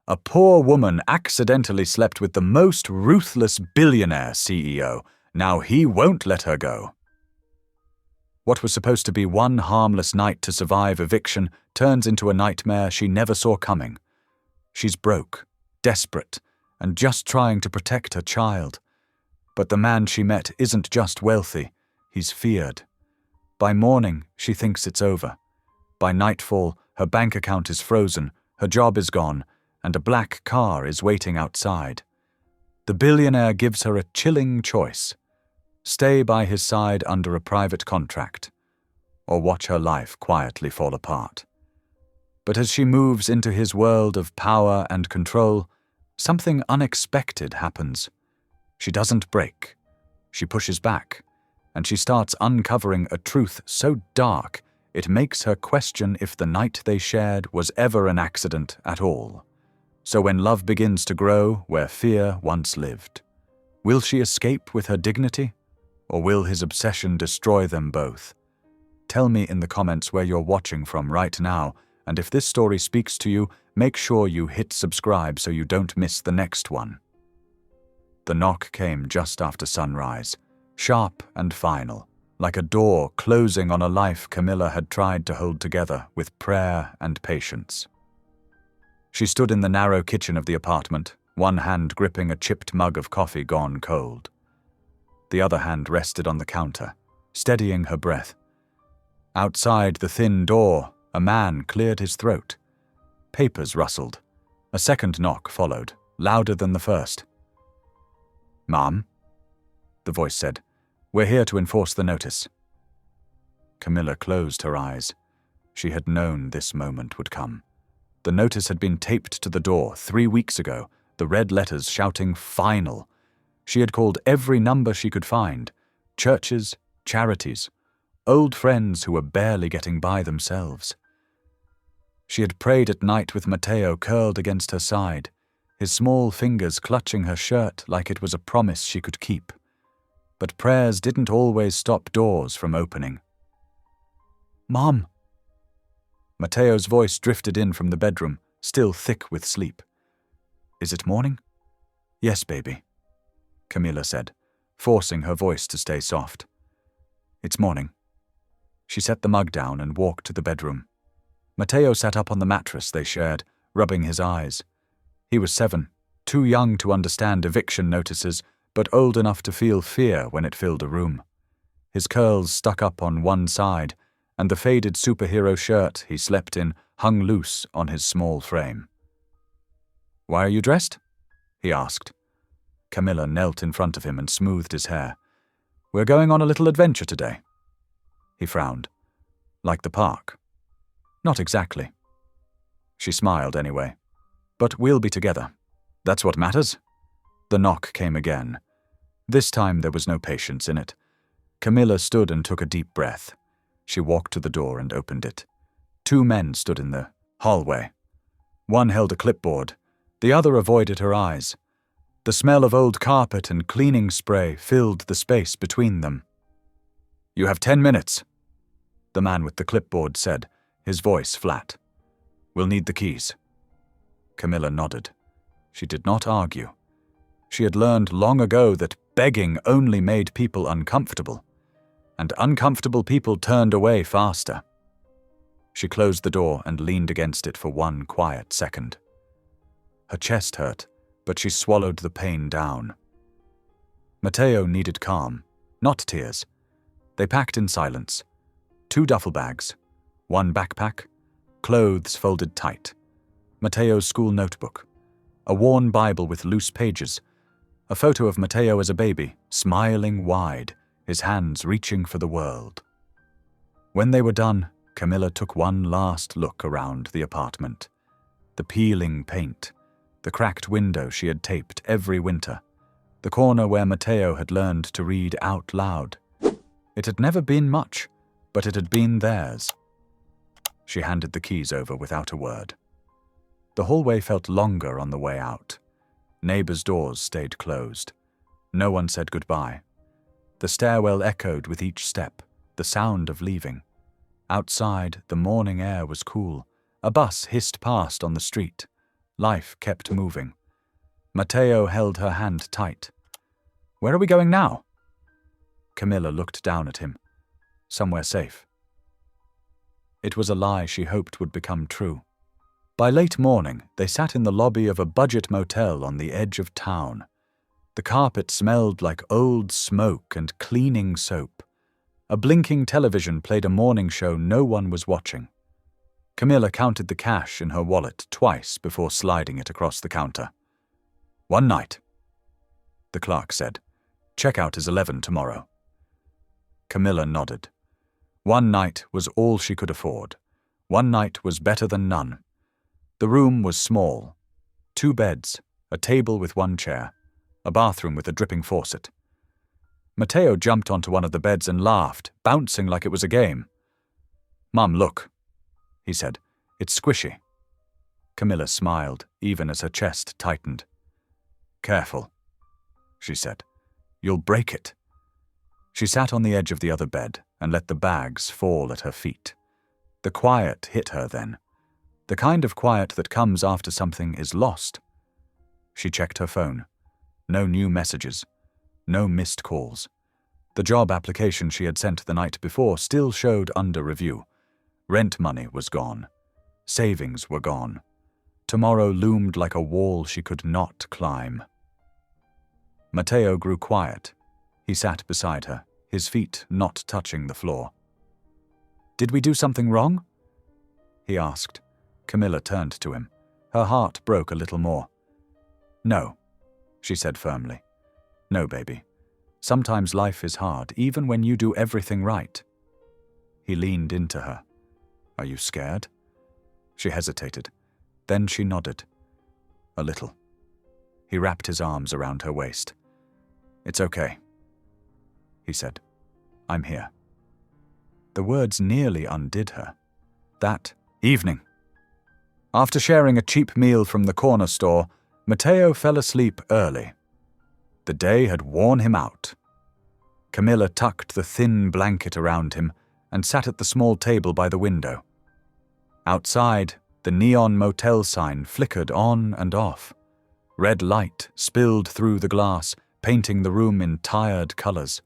A poor woman accidentally slept with the most ruthless billionaire CEO. Now he won't let her go. What was supposed to be one harmless night to survive eviction turns into a nightmare she never saw coming. She's broke, desperate, and just trying to protect her child. But the man she met isn't just wealthy, he's feared. By morning, she thinks it's over. By nightfall, her bank account is frozen, her job is gone, and a black car is waiting outside. The billionaire gives her a chilling choice: stay by his side under a private contract, or watch her life quietly fall apart. But as she moves into his world of power and control, something unexpected happens. She doesn't break. She pushes back, and she starts uncovering a truth so dark it makes her question if the night they shared was ever an accident at all. So when love begins to grow where fear once lived, will she escape with her dignity, or will his obsession destroy them both? Tell me in the comments where you're watching from right now, and if this story speaks to you, make sure you hit subscribe so you don't miss the next one. The knock came just after sunrise, sharp and final, like a door closing on a life Camilla had tried to hold together with prayer and patience. She stood in the narrow kitchen of the apartment, one hand gripping a chipped mug of coffee gone cold. The other hand rested on the counter, steadying her breath. Outside the thin door, a man cleared his throat. Papers rustled. A second knock followed, louder than the first. "Ma'am," the voice said, "we're here to enforce the notice." Camilla closed her eyes. She had known this moment would come. The notice had been taped to the door 3 weeks ago, the red letters shouting "Final." She had called every number she could find: churches, charities, old friends who were barely getting by themselves. She had prayed at night with Matteo curled against her side, his small fingers clutching her shirt like it was a promise she could keep. But prayers didn't always stop doors from opening. "Mom!" Matteo's voice drifted in from the bedroom, still thick with sleep. "Is it morning?" "Yes, baby," Camilla said, forcing her voice to stay soft. "It's morning." She set the mug down and walked to the bedroom. Matteo sat up on the mattress they shared, rubbing his eyes. He was 7, too young to understand eviction notices, but old enough to feel fear when it filled a room. His curls stuck up on one side, and the faded superhero shirt he slept in hung loose on his small frame. "Why are you dressed?" he asked. Camilla knelt in front of him and smoothed his hair. "We're going on a little adventure today." He frowned. "Like the park?" "Not exactly." She smiled anyway. "But we'll be together. That's what matters." The knock came again. This time there was no patience in it. Camilla stood and took a deep breath. She walked to the door and opened it. 2 men stood in the hallway. One held a clipboard. The other avoided her eyes. The smell of old carpet and cleaning spray filled the space between them. "You have 10 minutes," the man with the clipboard said, his voice flat. "We'll need the keys." Camilla nodded. She did not argue. She had learned long ago that begging only made people uncomfortable, and uncomfortable people turned away faster. She closed the door and leaned against it for one quiet second. Her chest hurt, but she swallowed the pain down. Matteo needed calm, not tears. They packed in silence. 2 duffel bags, 1 backpack, clothes folded tight, Matteo's school notebook, a worn Bible with loose pages, a photo of Matteo as a baby, smiling wide, his hands reaching for the world. When they were done, Camilla took one last look around the apartment. The peeling paint, the cracked window she had taped every winter, the corner where Matteo had learned to read out loud. It had never been much, but it had been theirs. She handed the keys over without a word. The hallway felt longer on the way out. Neighbors' doors stayed closed. No one said goodbye. The stairwell echoed with each step, the sound of leaving. Outside, the morning air was cool. A bus hissed past on the street. Life kept moving. Matteo held her hand tight. "Where are we going now?" Camilla looked down at him. Somewhere safe. It was a lie she hoped would become true. By late morning, they sat in the lobby of a budget motel on the edge of town. The carpet smelled like old smoke and cleaning soap. A blinking television played a morning show no one was watching. Camilla counted the cash in her wallet twice before sliding it across the counter. "One night," the clerk said. "Checkout is 11 tomorrow." Camilla nodded. One night was all she could afford. One night was better than none. The room was small. 2 beds, a table with 1 chair, a bathroom with a dripping faucet. Matteo jumped onto one of the beds and laughed, bouncing like it was a game. "Mum, look," he said. "It's squishy." Camilla smiled, even as her chest tightened. "Careful," she said. "You'll break it." She sat on the edge of the other bed and let the bags fall at her feet. The quiet hit her then. The kind of quiet that comes after something is lost. She checked her phone. No new messages. No missed calls. The job application she had sent the night before still showed under review. Rent money was gone. Savings were gone. Tomorrow loomed like a wall she could not climb. Matteo grew quiet. He sat beside her, his feet not touching the floor. "Did we do something wrong?" he asked. Camilla turned to him. Her heart broke a little more. "No," she said firmly. "No, baby. Sometimes life is hard, even when you do everything right." He leaned into her. "Are you scared?" She hesitated. Then she nodded. "A little." He wrapped his arms around her waist. "It's okay," he said. "I'm here." The words nearly undid her. That evening, after sharing a cheap meal from the corner store, Matteo fell asleep early. The day had worn him out. Camilla tucked the thin blanket around him and sat at the small table by the window. Outside, the neon motel sign flickered on and off. Red light spilled through the glass, painting the room in tired colors.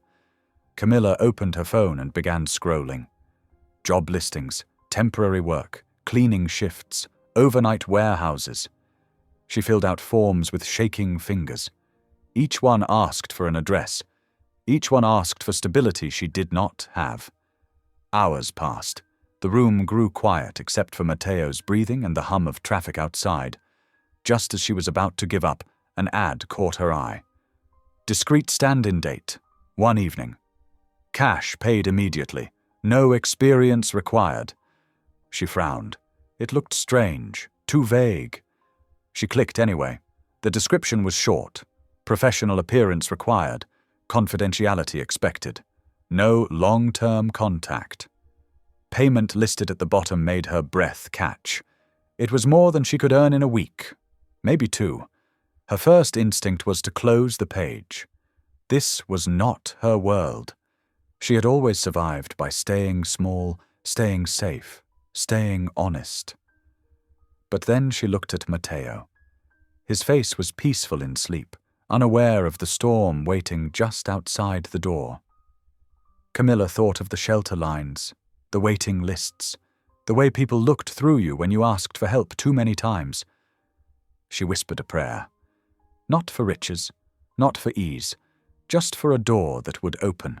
Camilla opened her phone and began scrolling. Job listings, temporary work, cleaning shifts, overnight warehouses. She filled out forms with shaking fingers. Each one asked for an address. Each one asked for stability she did not have. Hours passed. The room grew quiet except for Matteo's breathing and the hum of traffic outside. Just as she was about to give up, an ad caught her eye. Discreet stand-in date. 1 evening. Cash paid immediately. No experience required. She frowned. It looked strange, too vague. She clicked anyway. The description was short. Professional appearance required. Confidentiality expected. No long-term contact. Payment listed at the bottom made her breath catch. It was more than she could earn in a week. Maybe 2. Her first instinct was to close the page. This was not her world. She had always survived by staying small, staying safe, staying honest. But then she looked at Matteo. His face was peaceful in sleep, unaware of the storm waiting just outside the door. Camilla thought of the shelter lines, the waiting lists, the way people looked through you when you asked for help too many times. She whispered a prayer. Not for riches, not for ease, just for a door that would open.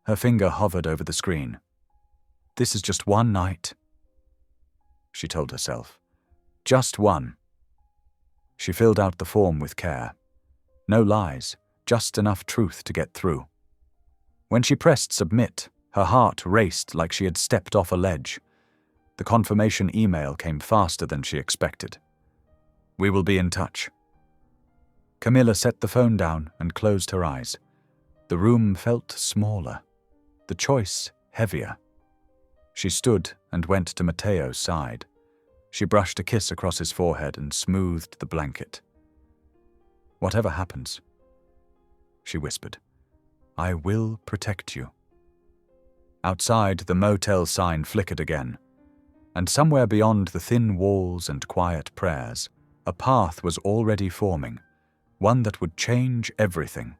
Her finger hovered over the screen. "This is just one night," she told herself. Just one. She filled out the form with care. No lies, just enough truth to get through. When she pressed submit, her heart raced like she had stepped off a ledge. The confirmation email came faster than she expected. "We will be in touch." Camilla set the phone down and closed her eyes. The room felt smaller. The choice heavier. She stood and went to Matteo's side. She brushed a kiss across his forehead and smoothed the blanket. "Whatever happens," she whispered, "I will protect you." Outside, the motel sign flickered again, and somewhere beyond the thin walls and quiet prayers, A path was already forming, one that would change everything.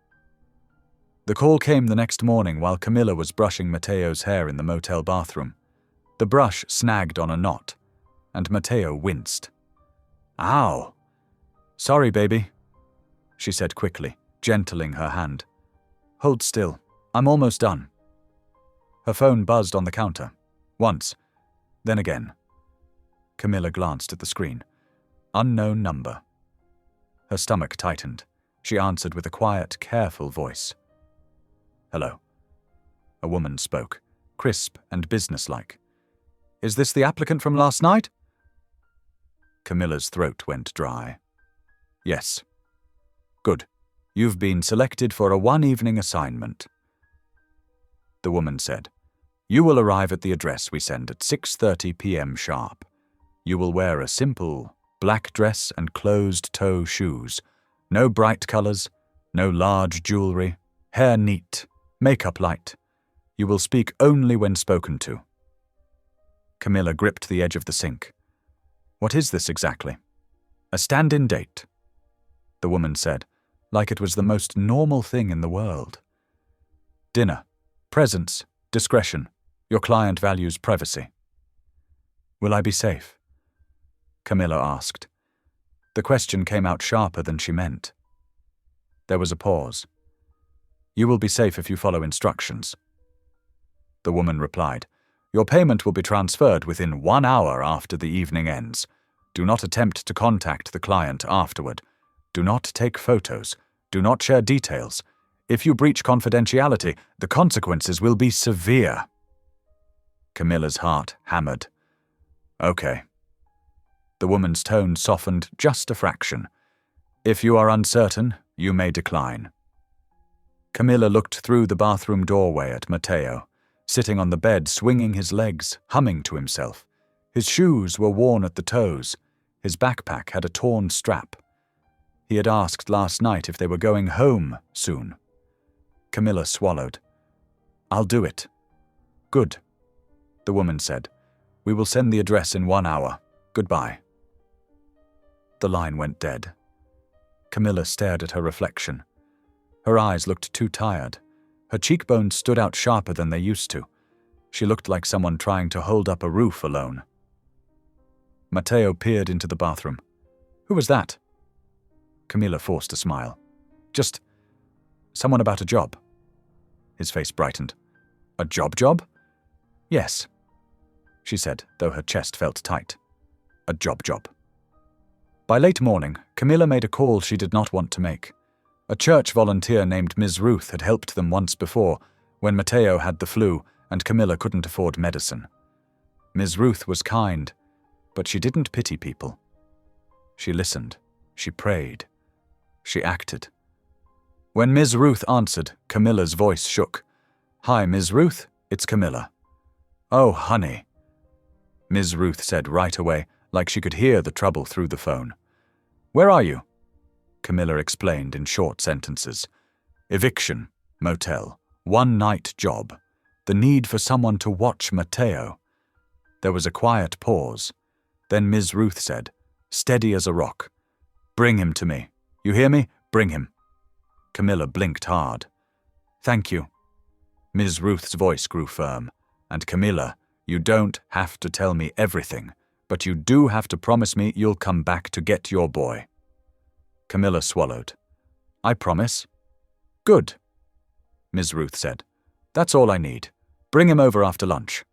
The call came the next morning while Camilla was brushing Matteo's hair in the motel bathroom. The brush snagged on a knot, and Matteo winced. "Ow! Sorry, baby," she said quickly, gentling her hand. "Hold still. I'm almost done." Her phone buzzed on the counter. Once, then again. Camilla glanced at the screen. Unknown number. Her stomach tightened. She answered with a quiet, careful voice. "Hello." A woman spoke, crisp and businesslike. "Is this the applicant from last night?" Camilla's throat went dry. "Yes." "Good. You've been selected for a one-evening assignment." The woman said, "You will arrive at the address we send at 6:30 p.m. sharp. You will wear a simple black dress and closed-toe shoes. No bright colors, no large jewelry, hair neat, makeup light. You will speak only when spoken to." Camilla gripped the edge of the sink. "What is this exactly?" "A stand-in date," the woman said, like it was the most normal thing in the world. "Dinner, presents, discretion. Your client values privacy." "Will I be safe?" Camilla asked. The question came out sharper than she meant. There was a pause. "You will be safe if you follow instructions." The woman replied, "Your payment will be transferred within 1 hour after the evening ends. Do not attempt to contact the client afterward. Do not take photos. Do not share details. If you breach confidentiality, the consequences will be severe." Camilla's heart hammered. "Okay." The woman's tone softened just a fraction. "If you are uncertain, you may decline." Camilla looked through the bathroom doorway at Matteo, sitting on the bed swinging his legs, humming to himself. His shoes were worn at the toes. His backpack had a torn strap. He had asked last night if they were going home soon. Camilla swallowed. "I'll do it." "Good," the woman said. "We will send the address in 1 hour. Goodbye." The line went dead. Camilla stared at her reflection. Her eyes looked too tired. Her cheekbones stood out sharper than they used to. She looked like someone trying to hold up a roof alone. Matteo peered into the bathroom. "Who was that?" Camilla forced a smile. "Just someone about a job." His face brightened. "A job? "Yes," she said, though her chest felt tight. "A job. By late morning, Camilla made a call she did not want to make. A church volunteer named Ms. Ruth had helped them once before, when Matteo had the flu and Camilla couldn't afford medicine. Ms. Ruth was kind, but she didn't pity people. She listened. She prayed. She acted. When Ms. Ruth answered, Camilla's voice shook. "Hi, Ms. Ruth, it's Camilla." "Oh, honey," Ms. Ruth said right away, like she could hear the trouble through the phone. "Where are you?" Camilla explained in short sentences. Eviction, motel, one-night job, the need for someone to watch Matteo. There was a quiet pause. Then Ms. Ruth said, steady as a rock, "Bring him to me. You hear me? Bring him." Camilla blinked hard. "Thank you." Ms. Ruth's voice grew firm. "And Camilla, you don't have to tell me everything, but you do have to promise me you'll come back to get your boy." Camilla swallowed. "I promise." "Good," Ms. Ruth said. "That's all I need. Bring him over after lunch."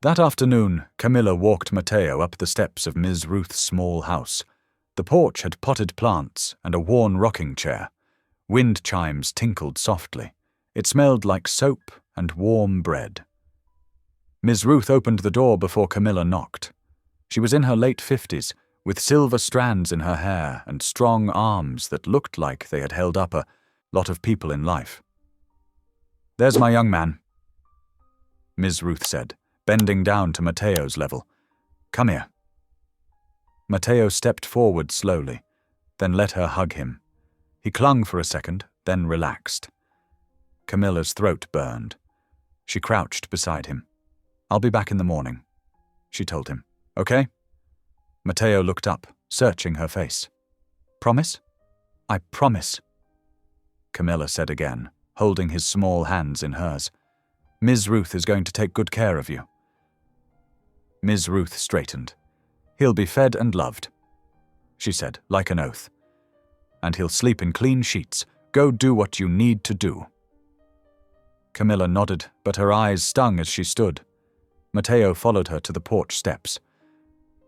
That afternoon, Camilla walked Matteo up the steps of Ms. Ruth's small house. The porch had potted plants and a worn rocking chair. Wind chimes tinkled softly. It smelled like soap and warm bread. Ms. Ruth opened the door before Camilla knocked. She was in her late 50s, with silver strands in her hair and strong arms that looked like they had held up a lot of people in life. "There's my young man," Ms. Ruth said, bending down to Matteo's level. "Come here." Matteo stepped forward slowly, then let her hug him. He clung for a second, then relaxed. Camilla's throat burned. She crouched beside him. "I'll be back in the morning," she told him. "Okay?" Matteo looked up, searching her face. "Promise?" "I promise," Camilla said again, holding his small hands in hers. "Ms. Ruth is going to take good care of you." Ms. Ruth straightened. "He'll be fed and loved," she said, like an oath. "And he'll sleep in clean sheets. Go do what you need to do." Camilla nodded, but her eyes stung as she stood. Matteo followed her to the porch steps.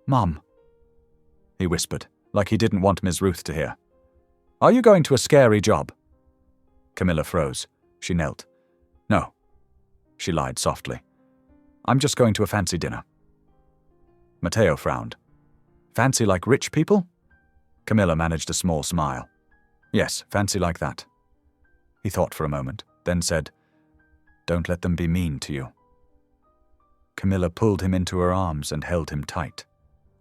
"Mom," he whispered, like he didn't want Ms. Ruth to hear. "Are you going to a scary job?" Camilla froze. She knelt. "No," she lied softly. "I'm just going to a fancy dinner." Matteo frowned. "Fancy like rich people?" Camilla managed a small smile. "Yes, fancy like that." He thought for a moment, then said, "Don't let them be mean to you." Camilla pulled him into her arms and held him tight.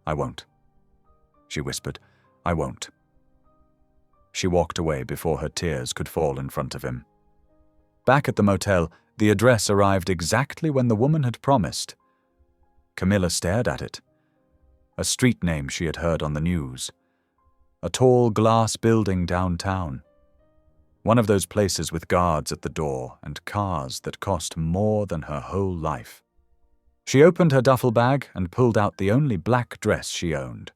"I won't," she whispered. "I won't." She walked away before her tears could fall in front of him. Back at the motel, the address arrived exactly when the woman had promised. Camilla stared at it. A street name she had heard on the news. A tall glass building downtown. One of those places with guards at the door and cars that cost more than her whole life. She opened her duffel bag and pulled out the only black dress she owned.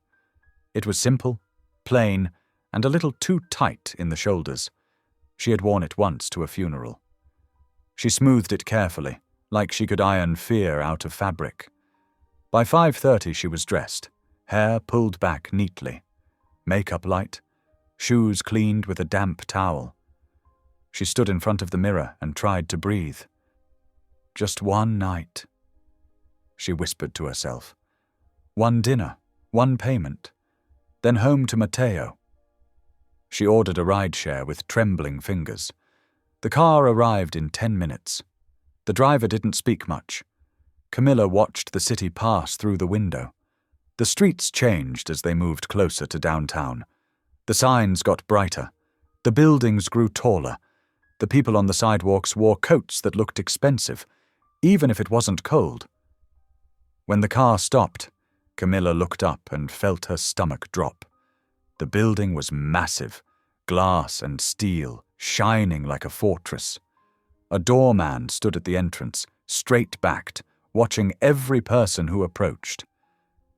It was simple, plain, and a little too tight in the shoulders. She had worn it once to a funeral. She smoothed it carefully, like she could iron fear out of fabric. By 5:30 she was dressed, hair pulled back neatly, makeup light, shoes cleaned with a damp towel. She stood in front of the mirror and tried to breathe. Just one night, she whispered to herself. One dinner, one payment, then home to Matteo. She ordered a rideshare with trembling fingers. The car arrived in 10 minutes. The driver didn't speak much. Camilla watched the city pass through the window. The streets changed as they moved closer to downtown. The signs got brighter. The buildings grew taller. The people on the sidewalks wore coats that looked expensive, even if it wasn't cold. When the car stopped, Camilla looked up and felt her stomach drop. The building was massive, glass and steel, shining like a fortress. A doorman stood at the entrance, straight-backed, watching every person who approached.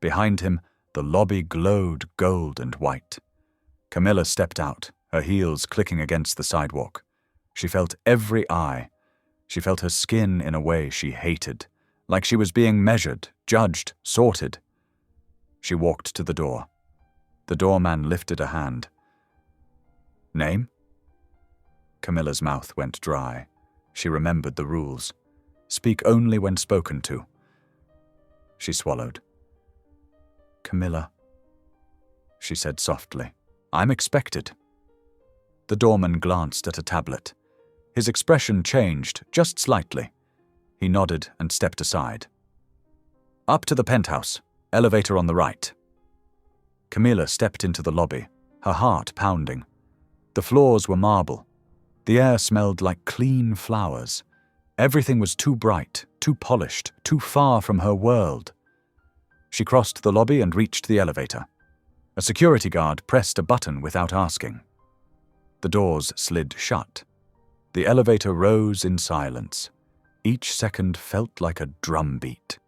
Behind him, the lobby glowed gold and white. Camilla stepped out, her heels clicking against the sidewalk. She felt every eye. She felt her skin in a way she hated, like she was being measured, judged, sorted. She walked to the door. The doorman lifted a hand. "Name?" Camilla's mouth went dry. She remembered the rules. Speak only when spoken to. She swallowed. "Camilla," she said softly. "I'm expected." The doorman glanced at a tablet. His expression changed, just slightly. He nodded and stepped aside. "Up to the penthouse. Elevator on the right." Camilla stepped into the lobby, her heart pounding. The floors were marble. The air smelled like clean flowers. Everything was too bright, too polished, too far from her world. She crossed the lobby and reached the elevator. A security guard pressed a button without asking. The doors slid shut. The elevator rose in silence. Each second felt like a drumbeat.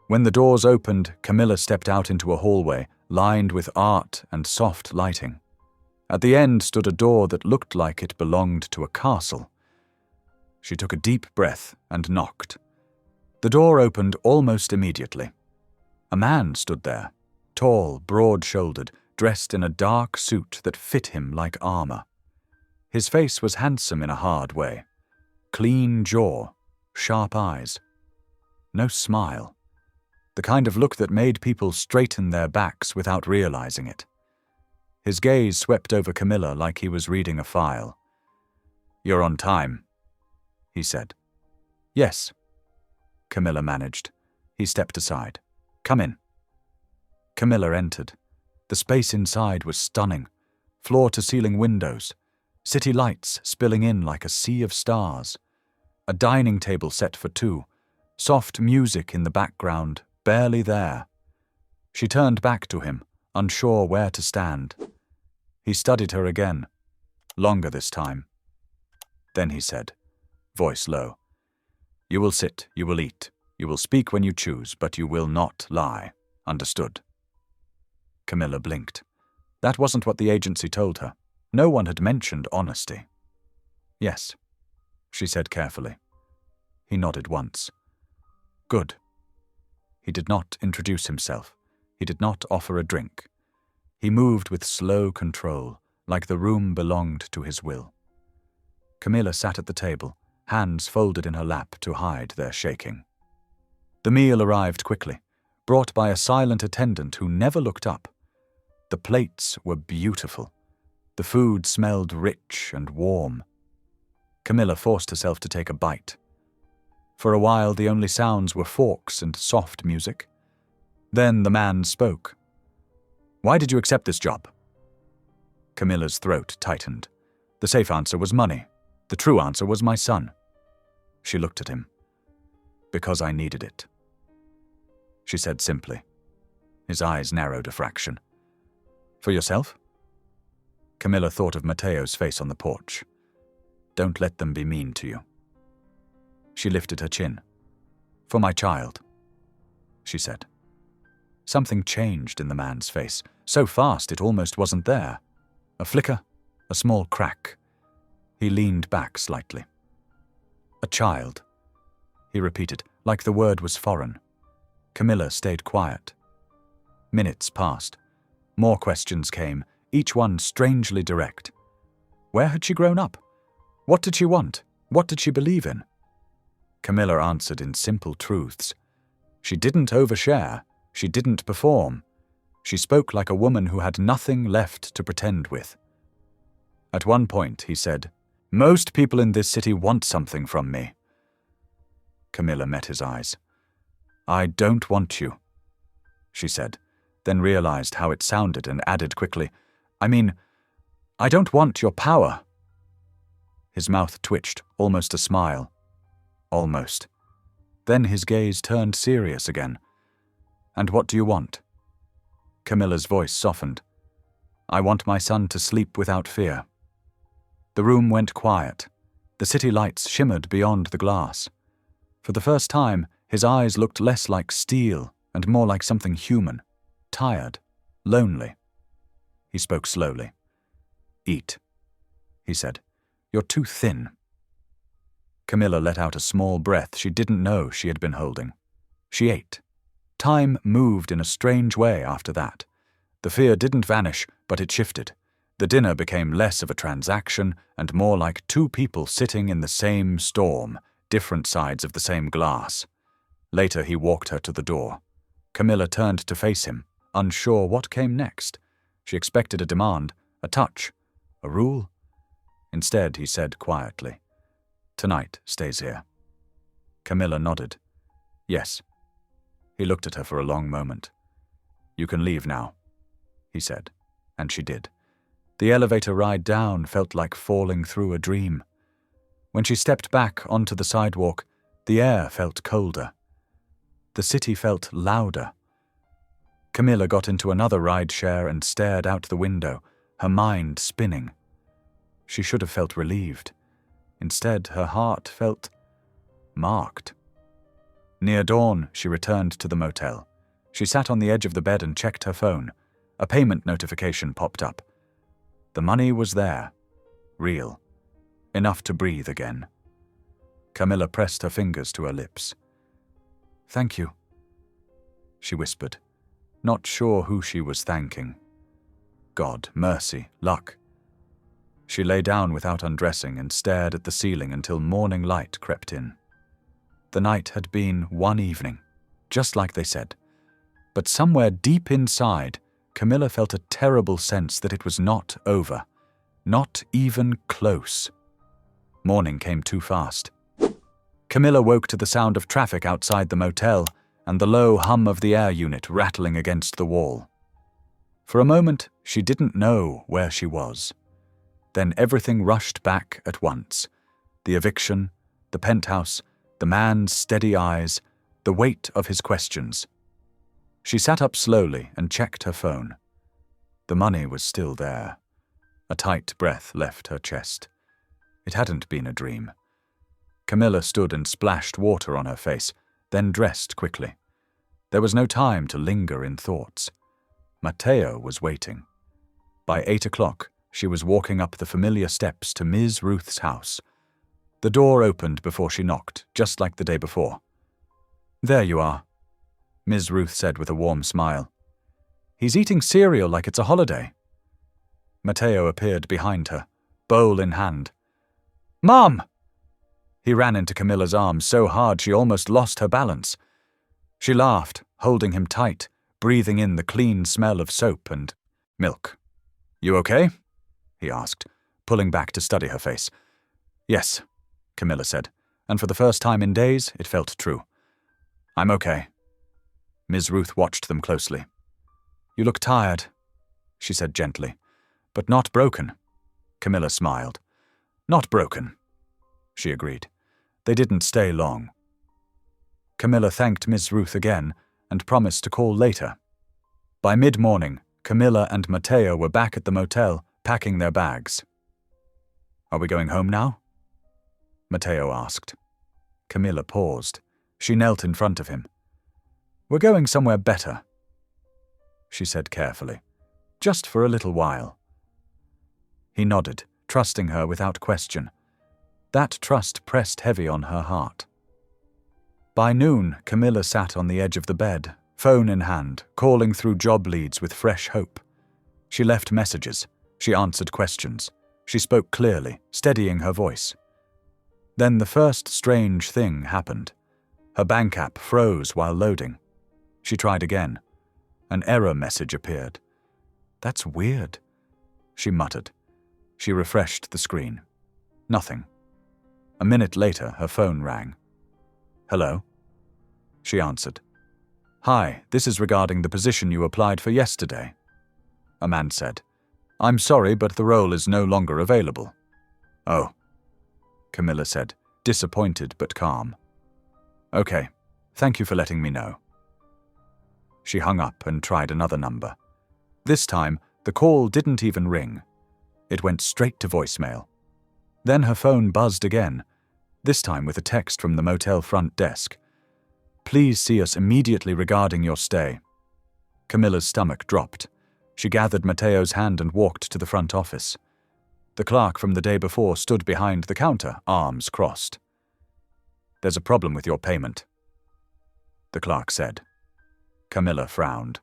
When the doors opened, Camilla stepped out into a hallway lined with art and soft lighting. At the end stood a door that looked like it belonged to a castle. She took a deep breath and knocked. The door opened almost immediately. A man stood there, tall, broad-shouldered, dressed in a dark suit that fit him like armor. His face was handsome in a hard way. Clean jaw, sharp eyes. No smile. The kind of look that made people straighten their backs without realizing it. His gaze swept over Camilla like he was reading a file. "You're on time," he said. "Yes," Camilla managed. He stepped aside. "Come in." Camilla entered. The space inside was stunning. Floor-to-ceiling windows. City lights spilling in like a sea of stars. A dining table set for two. Soft music in the background, barely there. She turned back to him, unsure where to stand. He studied her again, longer this time. Then he said, voice low, "You will sit, you will eat, you will speak when you choose, but you will not lie. Understood?" Camilla blinked. That wasn't what the agency told her. No one had mentioned honesty. "Yes," she said carefully. He nodded once. "Good." He did not introduce himself. He did not offer a drink. He moved with slow control, like the room belonged to his will. Camilla sat at the table, hands folded in her lap to hide their shaking. The meal arrived quickly, brought by a silent attendant who never looked up. The plates were beautiful. The food smelled rich and warm. Camilla forced herself to take a bite. For a while, the only sounds were forks and soft music. Then the man spoke. "Why did you accept this job?" Camilla's throat tightened. The safe answer was money. The true answer was my son. She looked at him. "Because I needed it," she said simply. His eyes narrowed a fraction. "For yourself?" Camilla thought of Mateo's face on the porch. "Don't let them be mean to you." She lifted her chin. "For my child," she said. Something changed in the man's face, so fast it almost wasn't there. A flicker, a small crack. He leaned back slightly. "A child," he repeated, like the word was foreign. Camilla stayed quiet. Minutes passed. More questions came, each one strangely direct. Where had she grown up? What did she want? What did she believe in? Camilla answered in simple truths. She didn't overshare. She didn't perform. She spoke like a woman who had nothing left to pretend with. At one point, he said, "Most people in this city want something from me." Camilla met his eyes. "I don't want you," she said, then realized how it sounded and added quickly, I don't want your power." His mouth twitched, almost a smile. Almost. Then his gaze turned serious again. "And what do you want?" Camilla's voice softened. "I want my son to sleep without fear." The room went quiet. The city lights shimmered beyond the glass. For the first time, his eyes looked less like steel and more like something human, tired, lonely. He spoke slowly. "Eat," he said. "You're too thin." Camilla let out a small breath she didn't know she had been holding. She ate. Time moved in a strange way after that. The fear didn't vanish, but it shifted. The dinner became less of a transaction and more like two people sitting in the same storm, different sides of the same glass. Later he walked her to the door. Camilla turned to face him, unsure what came next. She expected a demand, a touch, a rule. Instead, he said quietly, "Tonight stays here." Camilla nodded. "Yes." He looked at her for a long moment. "You can leave now," he said, and she did. The elevator ride down felt like falling through a dream. When she stepped back onto the sidewalk, the air felt colder. The city felt louder. Camilla got into another rideshare and stared out the window, her mind spinning. She should have felt relieved. Instead, her heart felt marked. Near dawn, she returned to the motel. She sat on the edge of the bed and checked her phone. A payment notification popped up. The money was there. Real. Enough to breathe again. Camilla pressed her fingers to her lips. "Thank you," she whispered, not sure who she was thanking. God, mercy, luck. She lay down without undressing and stared at the ceiling until morning light crept in. The night had been one evening, just like they said. But somewhere deep inside, Camilla felt a terrible sense that it was not over. Not even close. Morning came too fast. Camilla woke to the sound of traffic outside the motel and the low hum of the air unit rattling against the wall. For a moment, she didn't know where she was. Then everything rushed back at once. The eviction, the penthouse, the man's steady eyes, the weight of his questions. She sat up slowly and checked her phone. The money was still there. A tight breath left her chest. It hadn't been a dream. Camilla stood and splashed water on her face, then dressed quickly. There was no time to linger in thoughts. Matteo was waiting. By 8 o'clock, she was walking up the familiar steps to Ms. Ruth's house. The door opened before she knocked, just like the day before. "There you are," Ms. Ruth said with a warm smile. "He's eating cereal like it's a holiday." Matteo appeared behind her, bowl in hand. "Mom!" He ran into Camilla's arms so hard she almost lost her balance. She laughed, holding him tight, breathing in the clean smell of soap and milk. "You okay?" he asked, pulling back to study her face. "Yes," Camilla said, and for the first time in days it felt true. "I'm okay." Ms. Ruth watched them closely. "You look tired," she said gently. "But not broken." Camilla smiled. "Not broken," she agreed. They didn't stay long. Camilla thanked Ms. Ruth again and promised to call later. By mid-morning, Camilla and Matteo were back at the motel, packing their bags. "Are we going home now?" Matteo asked. Camilla paused. She knelt in front of him. "We're going somewhere better," she said carefully. "Just for a little while." He nodded, trusting her without question. That trust pressed heavy on her heart. By noon, Camilla sat on the edge of the bed, phone in hand, calling through job leads with fresh hope. She left messages. She answered questions. She spoke clearly, steadying her voice. Then the first strange thing happened. Her bank app froze while loading. She tried again. An error message appeared. "That's weird," she muttered. She refreshed the screen. Nothing. A minute later, her phone rang. "Hello?" She answered. "Hi, this is regarding the position you applied for yesterday," a man said. "I'm sorry, but the role is no longer available." "Oh," Camilla said, disappointed but calm. "Okay, thank you for letting me know." She hung up and tried another number. This time, the call didn't even ring. It went straight to voicemail. Then her phone buzzed again, this time with a text from the motel front desk. "Please see us immediately regarding your stay." Camilla's stomach dropped. She gathered Matteo's hand and walked to the front office. The clerk from the day before stood behind the counter, arms crossed. "There's a problem with your payment," the clerk said. Camilla frowned.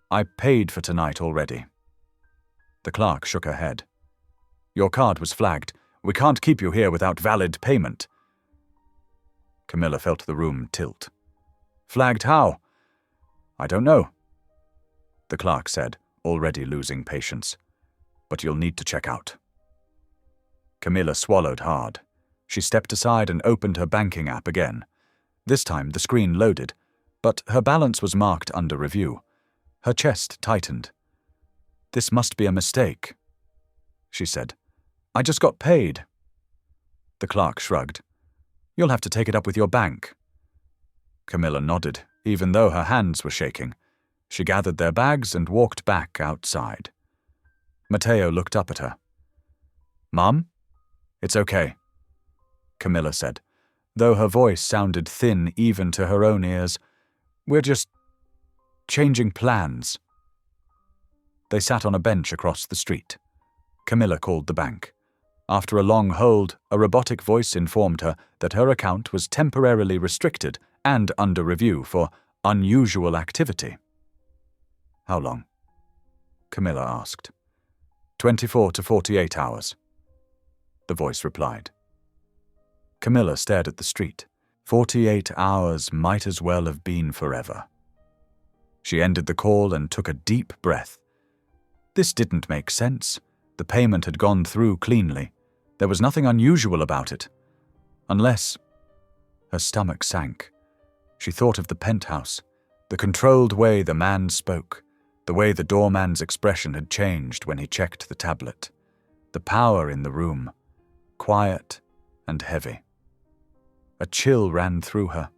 "I paid for tonight already." The clerk shook her head. "Your card was flagged. We can't keep you here without valid payment." Camilla felt the room tilt. "Flagged how?" "I don't know," the clerk said, already losing patience. "But you'll need to check out." Camilla swallowed hard. She stepped aside and opened her banking app again. This time the screen loaded, but her balance was marked under review. Her chest tightened. "This must be a mistake," she said. "I just got paid." The clerk shrugged. "You'll have to take it up with your bank." Camilla nodded, even though her hands were shaking. She gathered their bags and walked back outside. Matteo looked up at her. "Mom?" "It's okay," Camilla said, though her voice sounded thin even to her own ears. "We're just changing plans." They sat on a bench across the street. Camilla called the bank. After a long hold, a robotic voice informed her that her account was temporarily restricted and under review for unusual activity. "How long?" Camilla asked. 24 to 48 hours, the voice replied. Camilla stared at the street. 48 hours might as well have been forever. She ended the call and took a deep breath. This didn't make sense. The payment had gone through cleanly. There was nothing unusual about it. Unless... Her stomach sank. She thought of the penthouse, the controlled way the man spoke, the way the doorman's expression had changed when he checked the tablet. The power in the room, quiet and heavy. A chill ran through her.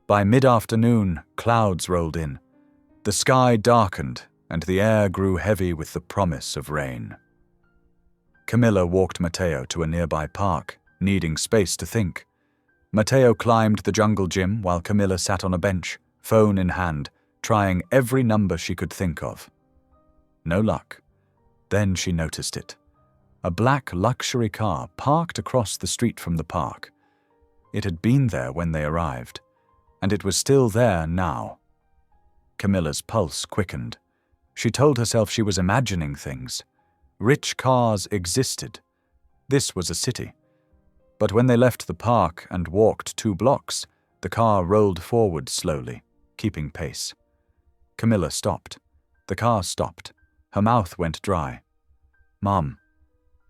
By mid-afternoon, clouds rolled in. The sky darkened, and the air grew heavy with the promise of rain. Camilla walked Matteo to a nearby park, needing space to think. Matteo climbed the jungle gym while Camilla sat on a bench, phone in hand, trying every number she could think of. No luck. Then she noticed it. A black luxury car parked across the street from the park. It had been there when they arrived, and it was still there now. Camilla's pulse quickened. She told herself she was imagining things. Rich cars existed. This was a city. But when they left the park and walked 2 blocks, the car rolled forward slowly, keeping pace. Camilla stopped. The car stopped. Her mouth went dry. "Mom,"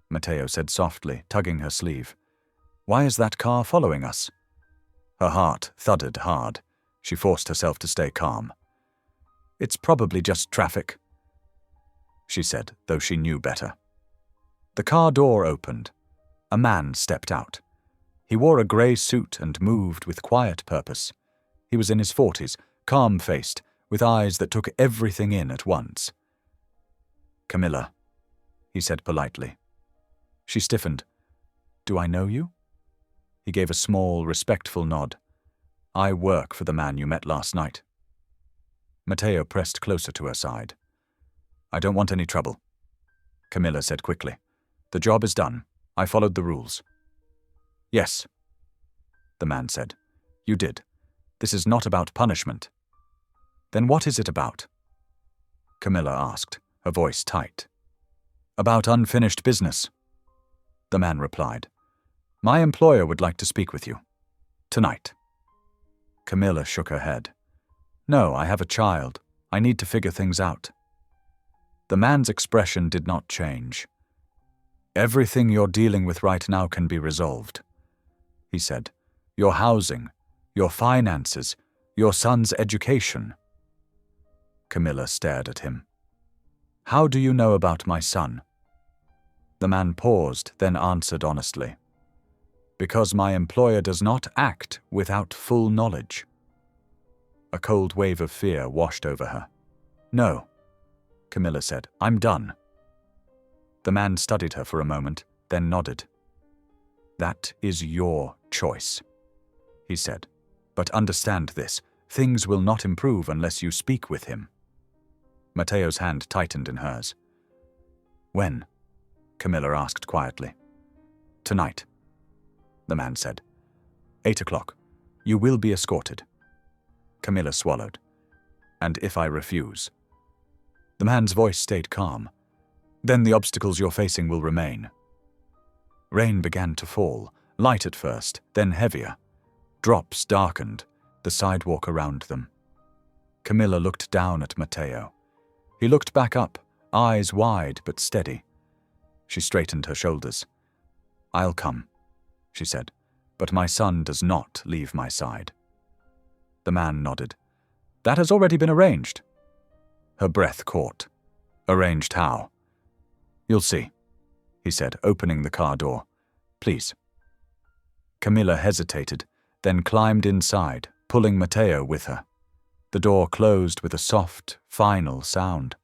Matteo said softly, tugging her sleeve. "Why is that car following us?" Her heart thudded hard. She forced herself to stay calm. "It's probably just traffic," she said, though she knew better. The car door opened. A man stepped out. He wore a grey suit and moved with quiet purpose. He was in his 40s, calm-faced, with eyes that took everything in at once. "Camilla," he said politely. She stiffened. "Do I know you?" He gave a small, respectful nod. "I work for the man you met last night." Matteo pressed closer to her side. "I don't want any trouble," Camilla said quickly. "The job is done. I followed the rules." "Yes," the man said. "You did. This is not about punishment." "Then what is it about?" Camilla asked, her voice tight. "About unfinished business," the man replied. "My employer would like to speak with you. Tonight." Camilla shook her head. "No, I have a child. I need to figure things out." The man's expression did not change. "Everything you're dealing with right now can be resolved," he said. "Your housing, your finances, your son's education." Camilla stared at him. "How do you know about my son?" The man paused, then answered honestly. "Because my employer does not act without full knowledge." A cold wave of fear washed over her. "No," Camilla said. "I'm done." The man studied her for a moment, then nodded. "That is your choice," he said. "But understand this, things will not improve unless you speak with him." Matteo's hand tightened in hers. "When?" Camilla asked quietly. "Tonight," the man said. 8 o'clock. You will be escorted." Camilla swallowed. "And if I refuse?" The man's voice stayed calm. "Then the obstacles you're facing will remain." Rain began to fall, light at first, then heavier. Drops darkened, the sidewalk around them. Camilla looked down at Matteo. He looked back up, eyes wide but steady. She straightened her shoulders. "I'll come," she said, "but my son does not leave my side." The man nodded. "That has already been arranged." Her breath caught. "Arranged how?" "You'll see," he said, opening the car door. "Please." Camilla hesitated, then climbed inside, pulling Matteo with her. The door closed with a soft, final sound.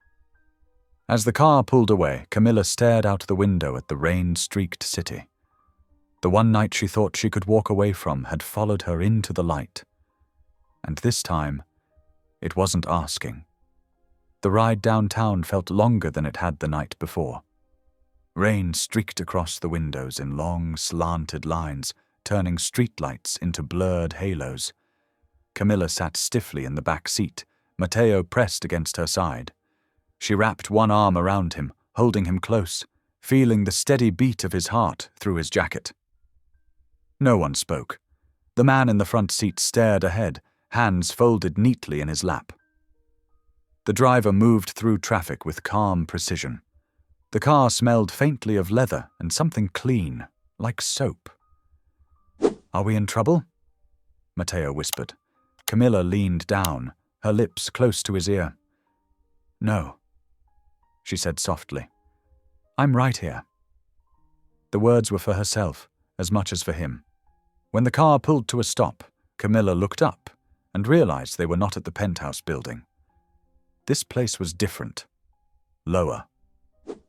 As the car pulled away, Camilla stared out the window at the rain-streaked city. The one night she thought she could walk away from had followed her into the light. And this time, it wasn't asking. The ride downtown felt longer than it had the night before. Rain streaked across the windows in long, slanted lines, turning streetlights into blurred halos. Camilla sat stiffly in the back seat, Matteo pressed against her side. She wrapped one arm around him, holding him close, feeling the steady beat of his heart through his jacket. No one spoke. The man in the front seat stared ahead, hands folded neatly in his lap. The driver moved through traffic with calm precision. The car smelled faintly of leather and something clean, like soap. "Are we in trouble?" Matteo whispered. Camilla leaned down, her lips close to his ear. "No," she said softly. "I'm right here." The words were for herself, as much as for him. When the car pulled to a stop, Camilla looked up and realized they were not at the penthouse building. This place was different. Lower.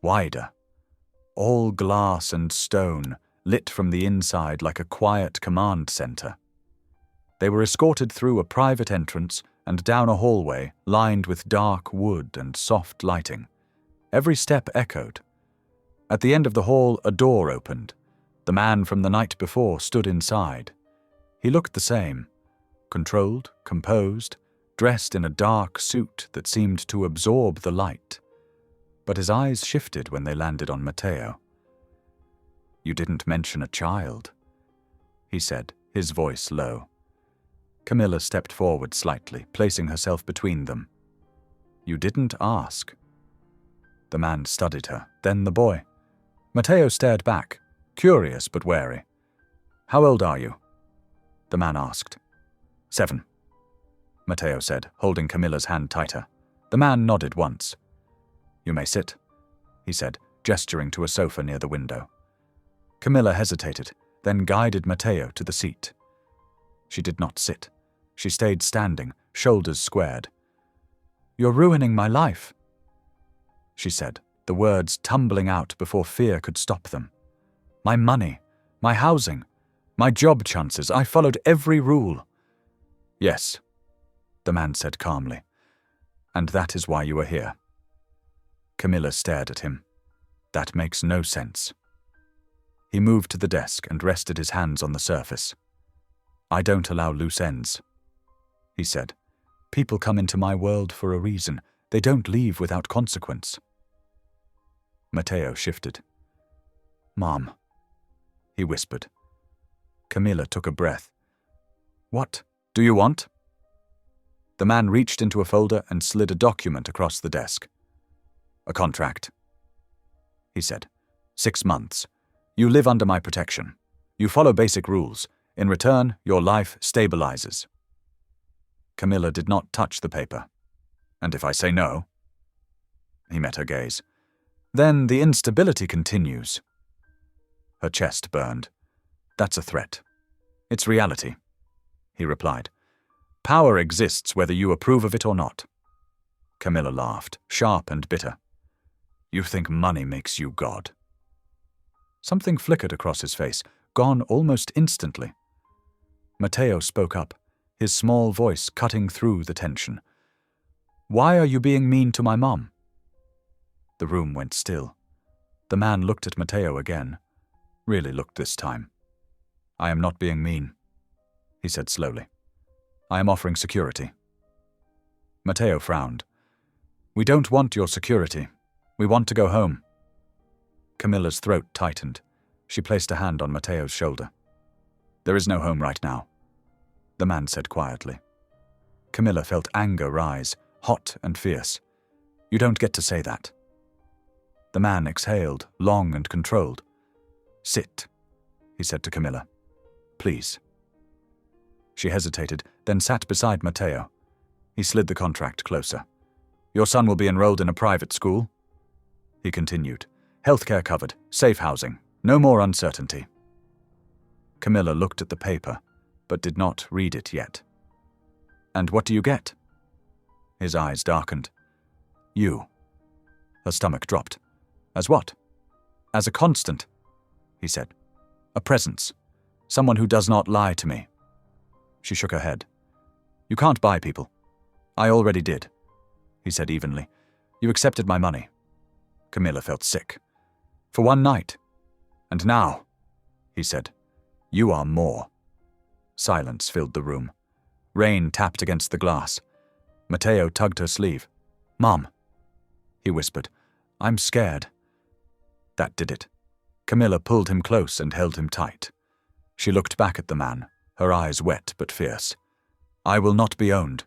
Wider. All glass and stone, lit from the inside like a quiet command center. They were escorted through a private entrance and down a hallway lined with dark wood and soft lighting. Every step echoed. At the end of the hall, a door opened. The man from the night before stood inside. He looked the same, controlled, composed, dressed in a dark suit that seemed to absorb the light. But his eyes shifted when they landed on Matteo. "You didn't mention a child," he said, his voice low. Camilla stepped forward slightly, placing herself between them. "You didn't ask." The man studied her, then the boy. Matteo stared back, curious but wary. "How old are you?" the man asked. 7, Matteo said, holding Camilla's hand tighter. The man nodded once. "You may sit," he said, gesturing to a sofa near the window. Camilla hesitated, then guided Matteo to the seat. She did not sit. She stayed standing, shoulders squared. "You're ruining my life," she said, the words tumbling out before fear could stop them. "My money, my housing, my job chances. I followed every rule." "Yes," the man said calmly, "and that is why you are here." Camilla stared at him. "That makes no sense." He moved to the desk and rested his hands on the surface. "I don't allow loose ends," he said. "People come into my world for a reason. They don't leave without consequence." Matteo shifted. "Mom," he whispered. Camilla took a breath. "What do you want?" The man reached into a folder and slid a document across the desk. "A contract," he said. 6 months. You live under my protection. You follow basic rules. In return, your life stabilizes." Camilla did not touch the paper. "And if I say no?" He met her gaze. "Then the instability continues." Her chest burned. "That's a threat." "It's reality," he replied. "Power exists whether you approve of it or not." Camilla laughed, sharp and bitter. "You think money makes you God." Something flickered across his face, gone almost instantly. Matteo spoke up, his small voice cutting through the tension. "Why are you being mean to my mom?" The room went still. The man looked at Matteo again. Really looked this time. "I am not being mean," he said slowly. "I am offering security." Matteo frowned. "We don't want your security. We want to go home." Camilla's throat tightened. She placed a hand on Matteo's shoulder. "There is no home right now," the man said quietly. Camilla felt anger rise, hot and fierce. "You don't get to say that." The man exhaled, long and controlled. "Sit," he said to Camilla. "Please." She hesitated, then sat beside Matteo. He slid the contract closer. "Your son will be enrolled in a private school," he continued. "Healthcare covered, safe housing, no more uncertainty." Camilla looked at the paper, but did not read it yet. "And what do you get?" His eyes darkened. "You." Her stomach dropped. "As what?" "As a constant," he said. "A presence. Someone who does not lie to me." She shook her head. "You can't buy people." "I already did," he said evenly. "You accepted my money." Camilla felt sick. "For one night. And now," he said, "you are more." Silence filled the room. Rain tapped against the glass. Matteo tugged her sleeve. "Mom," he whispered, "I'm scared." That did it. Camilla pulled him close and held him tight. She looked back at the man, her eyes wet but fierce. "I will not be owned,"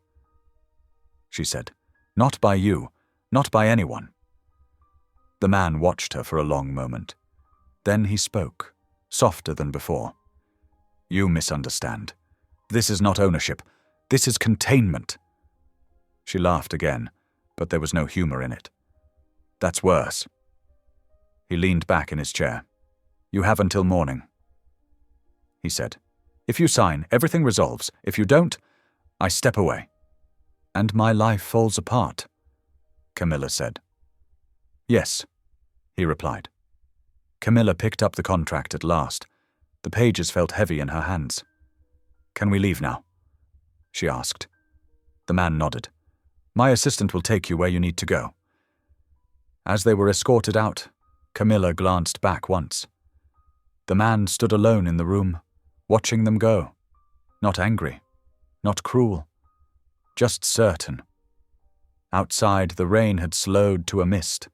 she said. "Not by you, not by anyone." The man watched her for a long moment. Then he spoke, softer than before. "You misunderstand. This is not ownership. This is containment." She laughed again, but there was no humor in it. "That's worse." He leaned back in his chair. "You have until morning," he said. "If you sign, everything resolves. If you don't, I step away." "And my life falls apart," Camilla said. Yes, he replied. Camilla picked up the contract at last. The pages felt heavy in her hands. Can we leave now? She asked. The man nodded. My assistant will take you where you need to go. As they were escorted out, Camilla glanced back once. The man stood alone in the room, watching them go. Not angry, not cruel, just certain. Outside, the rain had slowed to a mist.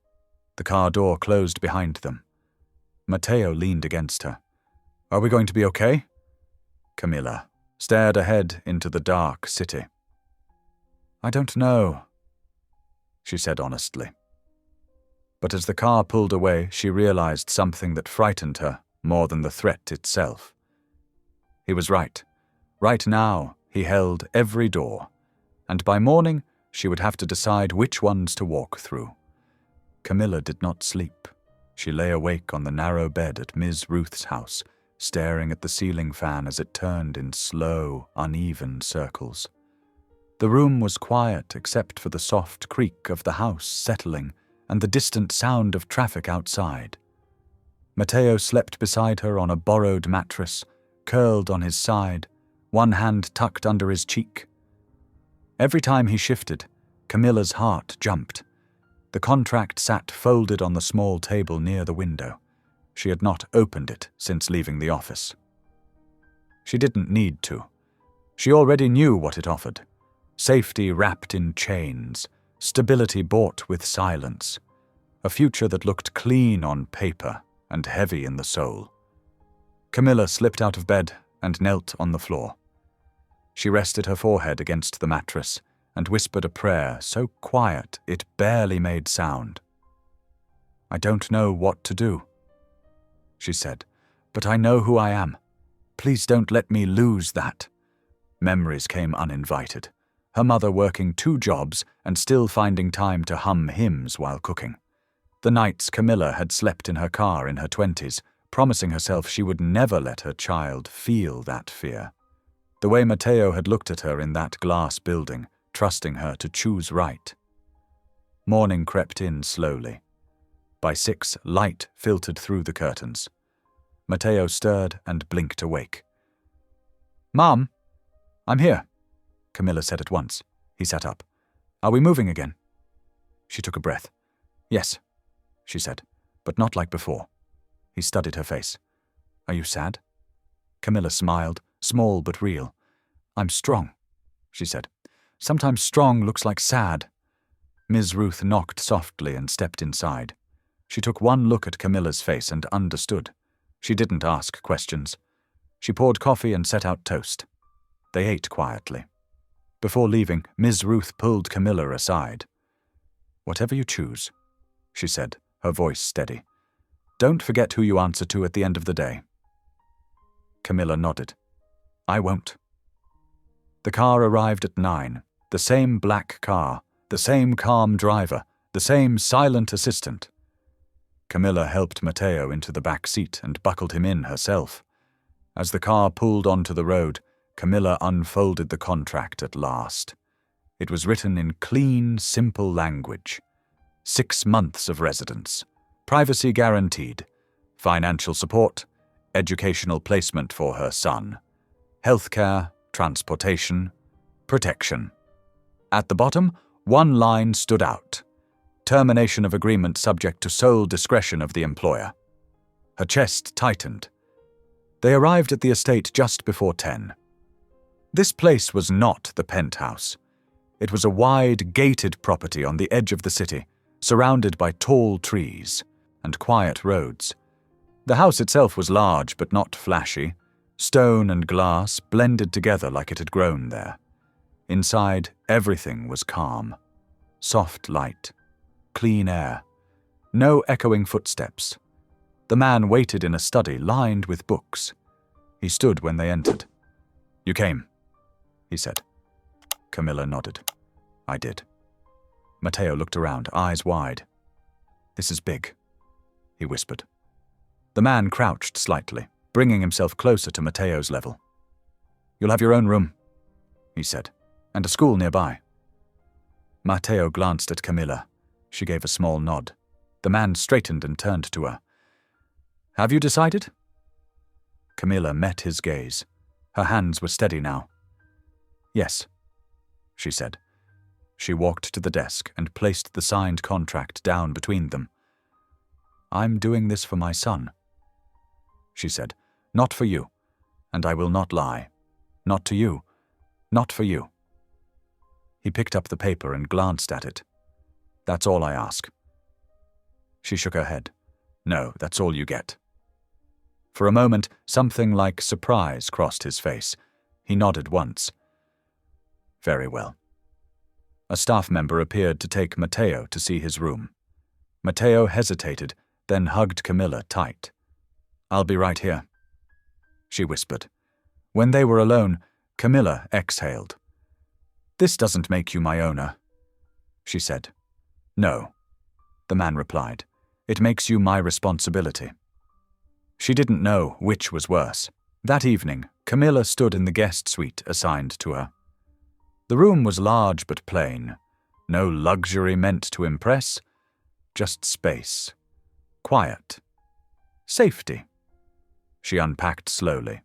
The car door closed behind them. Matteo leaned against her. Are we going to be okay? Camilla stared ahead into the dark city. I don't know, she said honestly. But as the car pulled away, she realized something that frightened her more than the threat itself. He was right. Right now, he held every door, and by morning, she would have to decide which ones to walk through. Camilla did not sleep. She lay awake on the narrow bed at Ms. Ruth's house, staring at the ceiling fan as it turned in slow, uneven circles. The room was quiet except for the soft creak of the house settling and the distant sound of traffic outside. Matteo slept beside her on a borrowed mattress, curled on his side, one hand tucked under his cheek. Every time he shifted, Camilla's heart jumped. The contract sat folded on the small table near the window. She had not opened it since leaving the office. She didn't need to. She already knew what it offered. Safety wrapped in chains, stability bought with silence, a future that looked clean on paper and heavy in the soul. Camilla slipped out of bed and knelt on the floor. She rested her forehead against the mattress and whispered a prayer so quiet it barely made sound. I don't know what to do, she said, but I know who I am. Please don't let me lose that. Memories came uninvited. Her mother working 2 jobs and still finding time to hum hymns while cooking. The nights Camilla had slept in her car in her 20s, promising herself she would never let her child feel that fear. The way Matteo had looked at her in that glass building, trusting her to choose right. Morning crept in slowly. By 6, light filtered through the curtains. Matteo stirred and blinked awake. Mom, I'm here, Camilla said at once. He sat up. Are we moving again? She took a breath. Yes, she said, but not like before. He studied her face. Are you sad? Camilla smiled, small but real. I'm strong, she said. Sometimes strong looks like sad. Ms. Ruth knocked softly and stepped inside. She took one look at Camilla's face and understood. She didn't ask questions. She poured coffee and set out toast. They ate quietly. Before leaving, Ms. Ruth pulled Camilla aside. Whatever you choose, she said, her voice steady. Don't forget who you answer to at the end of the day. Camilla nodded. I won't. The car arrived at 9, the same black car, the same calm driver, the same silent assistant. Camilla helped Matteo into the back seat and buckled him in herself. As the car pulled onto the road, Camilla unfolded the contract at last. It was written in clean, simple language. 6 months of residence, privacy guaranteed, financial support, educational placement for her son, healthcare, transportation, protection. At the bottom, one line stood out. Termination of agreement subject to sole discretion of the employer. Her chest tightened. They arrived at the estate just before 10. This place was not the penthouse. It was a wide, gated property on the edge of the city, surrounded by tall trees and quiet roads. The house itself was large but not flashy. Stone and glass blended together like it had grown there. Inside, everything was calm. Soft light. Clean air. No echoing footsteps. The man waited in a study lined with books. He stood when they entered. You came, he said. Camilla nodded. I did. Matteo looked around, eyes wide. This is big, he whispered. The man crouched slightly, bringing himself closer to Matteo's level. You'll have your own room, he said, and a school nearby. Matteo glanced at Camilla. She gave a small nod. The man straightened and turned to her. "Have you decided?" Camilla met his gaze. Her hands were steady now. "Yes," she said. She walked to the desk and placed the signed contract down between them. "I'm doing this for my son," she said. "Not for you. And I will not lie. Not to you. Not for you." He picked up the paper and glanced at it. "That's all I ask." She shook her head. "No, that's all you get." For a moment, something like surprise crossed his face. He nodded once. "Very well." A staff member appeared to take Matteo to see his room. Matteo hesitated, then hugged Camilla tight. "I'll be right here," she whispered. When they were alone, Camilla exhaled. "This doesn't make you my owner," she said. "No," the man replied. "It makes you my responsibility." She didn't know which was worse. That evening, Camilla stood in the guest suite assigned to her. The room was large but plain. No luxury meant to impress, just space. Quiet. Safety. She unpacked slowly.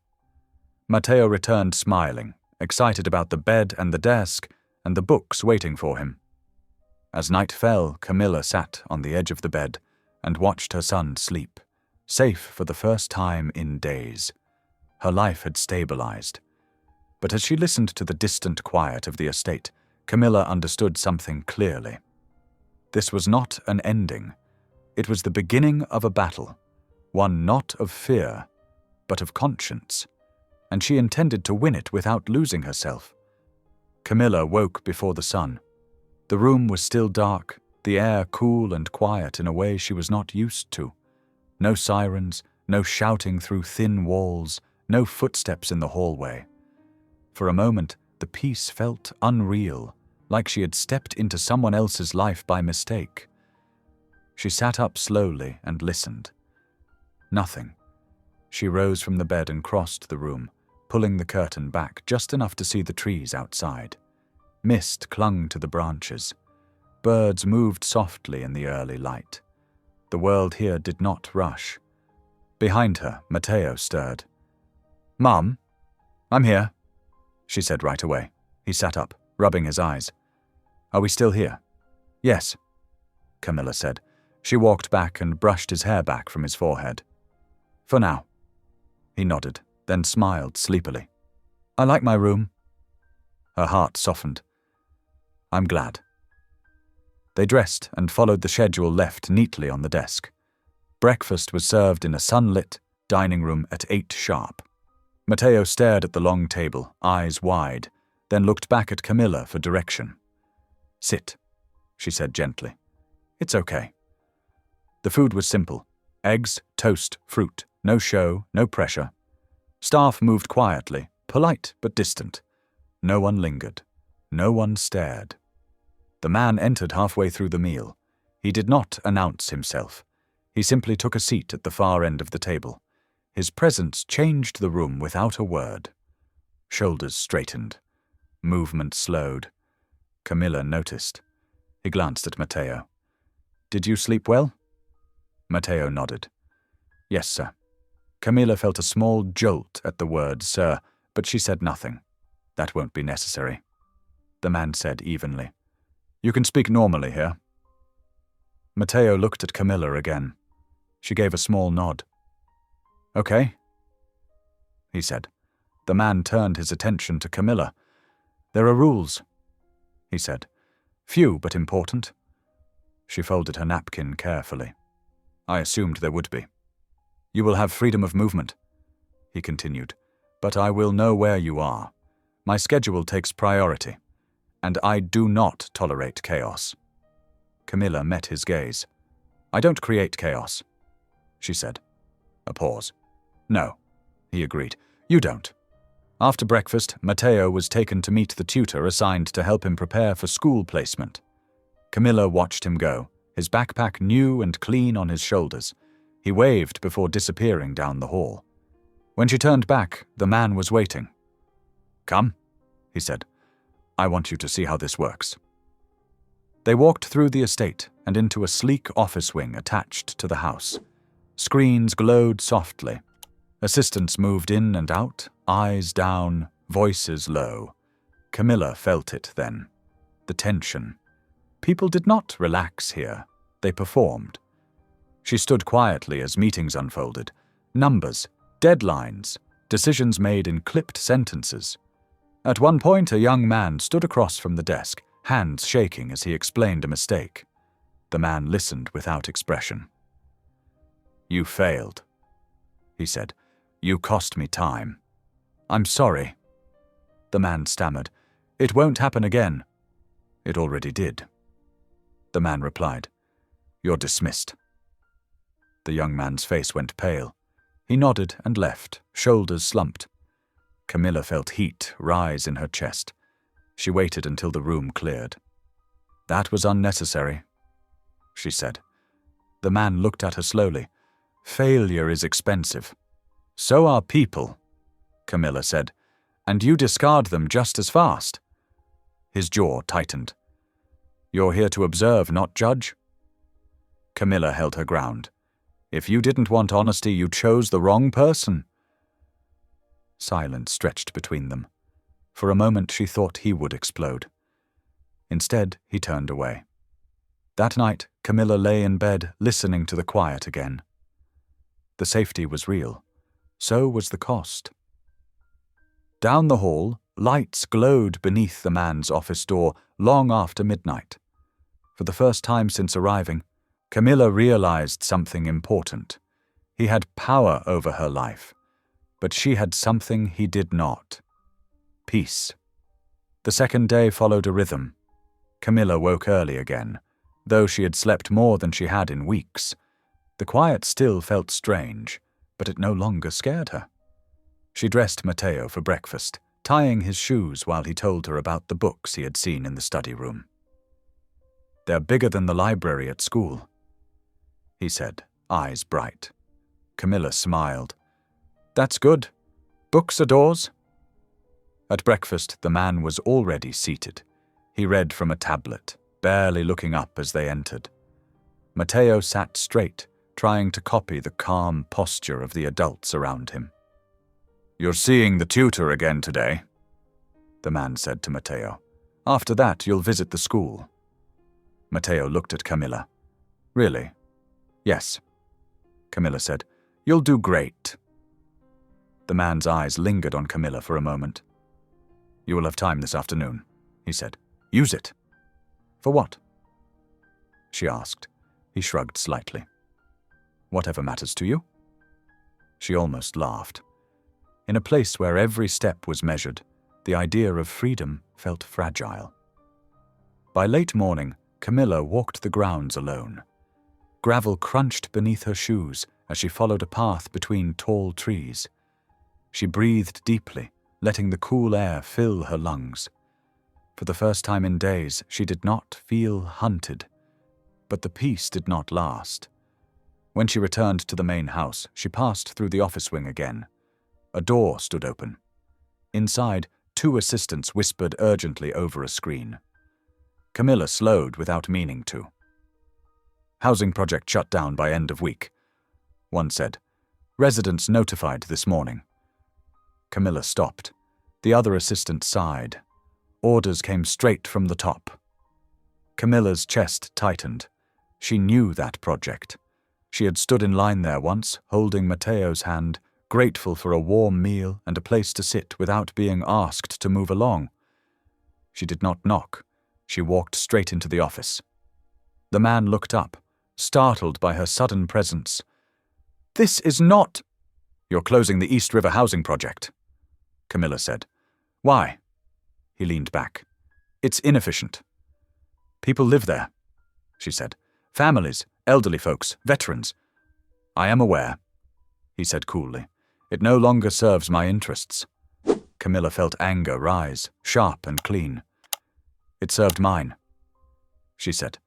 Matteo returned smiling, excited about the bed and the desk and the books waiting for him. As night fell, Camilla sat on the edge of the bed and watched her son sleep, safe for the first time in days. Her life had stabilized. But as she listened to the distant quiet of the estate, Camilla understood something clearly. This was not an ending. It was the beginning of a battle, one not of fear, but of conscience, and she intended to win it without losing herself. Camilla woke before the sun. The room was still dark, the air cool and quiet in a way she was not used to. No sirens, no shouting through thin walls, no footsteps in the hallway. For a moment, the peace felt unreal, like she had stepped into someone else's life by mistake. She sat up slowly and listened. Nothing. She rose from the bed and crossed the room, pulling the curtain back just enough to see the trees outside. Mist clung to the branches. Birds moved softly in the early light. The world here did not rush. Behind her, Matteo stirred. "Mom, I'm here," she said right away. He sat up, rubbing his eyes. "Are we still here?" "Yes," Camilla said. She walked back and brushed his hair back from his forehead. "For now." He nodded, then smiled sleepily. "I like my room." Her heart softened. "I'm glad." They dressed and followed the schedule left neatly on the desk. Breakfast was served in a sunlit dining room at 8 sharp. Matteo stared at the long table, eyes wide, then looked back at Camilla for direction. "Sit," she said gently. "It's okay." The food was simple. Eggs, toast, fruit. No show, no pressure. Staff moved quietly, polite but distant. No one lingered. No one stared. The man entered halfway through the meal. He did not announce himself. He simply took a seat at the far end of the table. His presence changed the room without a word. Shoulders straightened. Movement slowed. Camilla noticed. He glanced at Matteo. "Did you sleep well?" Matteo nodded. "Yes, sir." Camilla felt a small jolt at the word sir, but she said nothing. "That won't be necessary," the man said evenly. "You can speak normally here." Matteo looked at Camilla again. She gave a small nod. "Okay," he said. The man turned his attention to Camilla. "There are rules," he said. "Few, but important." She folded her napkin carefully. "I assumed there would be." "You will have freedom of movement," he continued, "but I will know where you are. My schedule takes priority, and I do not tolerate chaos." Camilla met his gaze. "I don't create chaos," she said. A pause. "No," he agreed. "You don't." After breakfast, Matteo was taken to meet the tutor assigned to help him prepare for school placement. Camilla watched him go, his backpack new and clean on his shoulders. He waved before disappearing down the hall. When she turned back, the man was waiting. "Come," he said. "I want you to see how this works." They walked through the estate and into a sleek office wing attached to the house. Screens glowed softly. Assistants moved in and out, eyes down, voices low. Camilla felt it then. The tension. People did not relax here. They performed. She stood quietly as meetings unfolded. Numbers, deadlines, decisions made in clipped sentences. At one point, a young man stood across from the desk, hands shaking as he explained a mistake. The man listened without expression. "You failed," he said. "You cost me time. I'm sorry." The man stammered. "It won't happen again." "It already did." The man replied. "You're dismissed." The young man's face went pale. He nodded and left, shoulders slumped. Camilla felt heat rise in her chest. She waited until the room cleared. "That was unnecessary," she said. The man looked at her slowly. "Failure is expensive. So are people," Camilla said, "and you discard them just as fast." His jaw tightened. "You're here to observe, not judge?" Camilla held her ground. "If you didn't want honesty, you chose the wrong person." Silence stretched between them. For a moment she thought he would explode. Instead, he turned away. That night, Camilla lay in bed, listening to the quiet again. The safety was real. So was the cost. Down the hall, lights glowed beneath the man's office door long after midnight. For the first time since arriving, Camilla realized something important. He had power over her life, but she had something he did not. Peace. The second day followed a rhythm. Camilla woke early again, though she had slept more than she had in weeks. The quiet still felt strange, but it no longer scared her. She dressed Matteo for breakfast, tying his shoes while he told her about the books he had seen in the study room. "They're bigger than the library at school," he said, eyes bright. Camilla smiled. "That's good. Books are doors." At breakfast, the man was already seated. He read from a tablet, barely looking up as they entered. Matteo sat straight, trying to copy the calm posture of the adults around him. "You're seeing the tutor again today," the man said to Matteo. "After that, you'll visit the school." Matteo looked at Camilla. "Really?" "Yes," Camilla said. "You'll do great." The man's eyes lingered on Camilla for a moment. "You will have time this afternoon," he said. "Use it." "For what?" she asked. He shrugged slightly. "Whatever matters to you." She almost laughed. In a place where every step was measured, the idea of freedom felt fragile. By late morning, Camilla walked the grounds alone. Gravel crunched beneath her shoes as she followed a path between tall trees. She breathed deeply, letting the cool air fill her lungs. For the first time in days, she did not feel hunted. But the peace did not last. When she returned to the main house, she passed through the office wing again. A door stood open. Inside, 2 assistants whispered urgently over a screen. Camilla slowed without meaning to. "Housing project shut down by end of week," one said. "Residents notified this morning." Camilla stopped. The other assistant sighed. Orders came straight from the top. Camilla's chest tightened. She knew that project. She had stood in line there once, holding Matteo's hand, grateful for a warm meal and a place to sit without being asked to move along. She did not knock. She walked straight into the office. The man looked up, startled by her sudden presence. "This is not—" "You're closing the East River housing project," Camilla said. "Why?" He leaned back. "It's inefficient." "People live there," she said. "Families, elderly folks, veterans." "I am aware," he said coolly. "It no longer serves my interests." Camilla felt anger rise, sharp and clean. "It served mine," she said,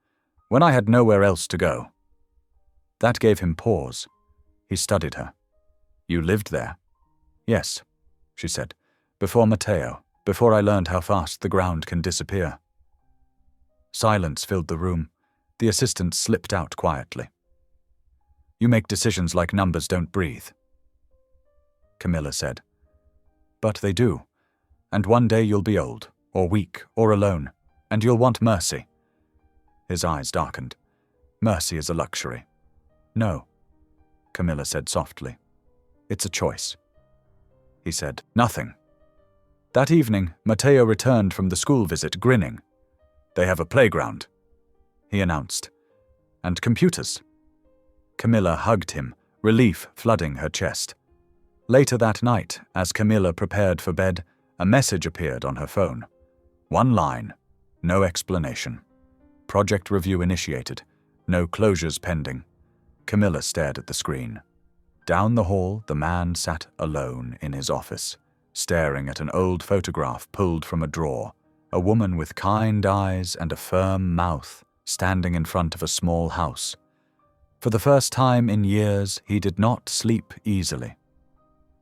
"when I had nowhere else to go." That gave him pause. He studied her. "You lived there?" "Yes," she said. "Before Matteo, before I learned how fast the ground can disappear." Silence filled the room. The assistant slipped out quietly. "You make decisions like numbers don't breathe," Camilla said. "But they do, and one day you'll be old, or weak, or alone, and you'll want mercy." His eyes darkened. "Mercy is a luxury." "No," Camilla said softly. "It's a choice." He said nothing. That evening, Matteo returned from the school visit grinning. "They have a playground," he announced. "And computers." Camilla hugged him, relief flooding her chest. Later that night, as Camilla prepared for bed, a message appeared on her phone. One line, no explanation. Project review initiated, no closures pending. Camilla stared at the screen. Down the hall, the man sat alone in his office, staring at an old photograph pulled from a drawer, a woman with kind eyes and a firm mouth standing in front of a small house. For the first time in years, he did not sleep easily.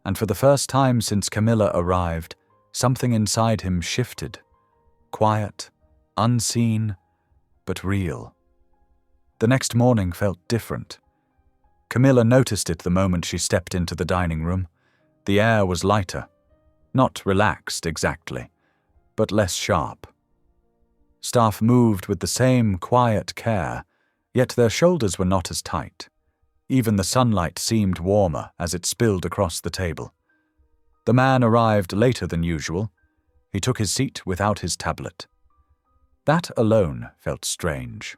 And for the first time since Camilla arrived, something inside him shifted. Quiet, unseen, but real. The next morning felt different. Camilla noticed it the moment she stepped into the dining room. The air was lighter, not relaxed exactly, but less sharp. Staff moved with the same quiet care, yet their shoulders were not as tight. Even the sunlight seemed warmer as it spilled across the table. The man arrived later than usual. He took his seat without his tablet. That alone felt strange.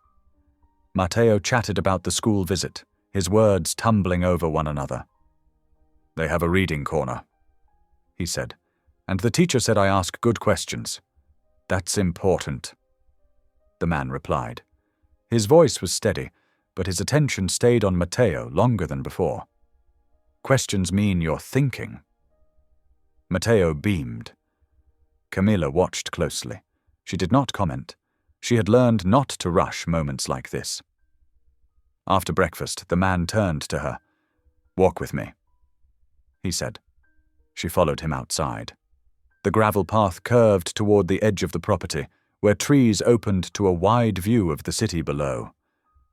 Matteo chatted about the school visit, his words tumbling over one another. "They have a reading corner," he said, "and the teacher said I ask good questions. That's important," the man replied. His voice was steady, but his attention stayed on Matteo longer than before. "Questions mean you're thinking." Matteo beamed. Camilla watched closely. She did not comment. She had learned not to rush moments like this. After breakfast, the man turned to her. "Walk with me," he said. She followed him outside. The gravel path curved toward the edge of the property, where trees opened to a wide view of the city below.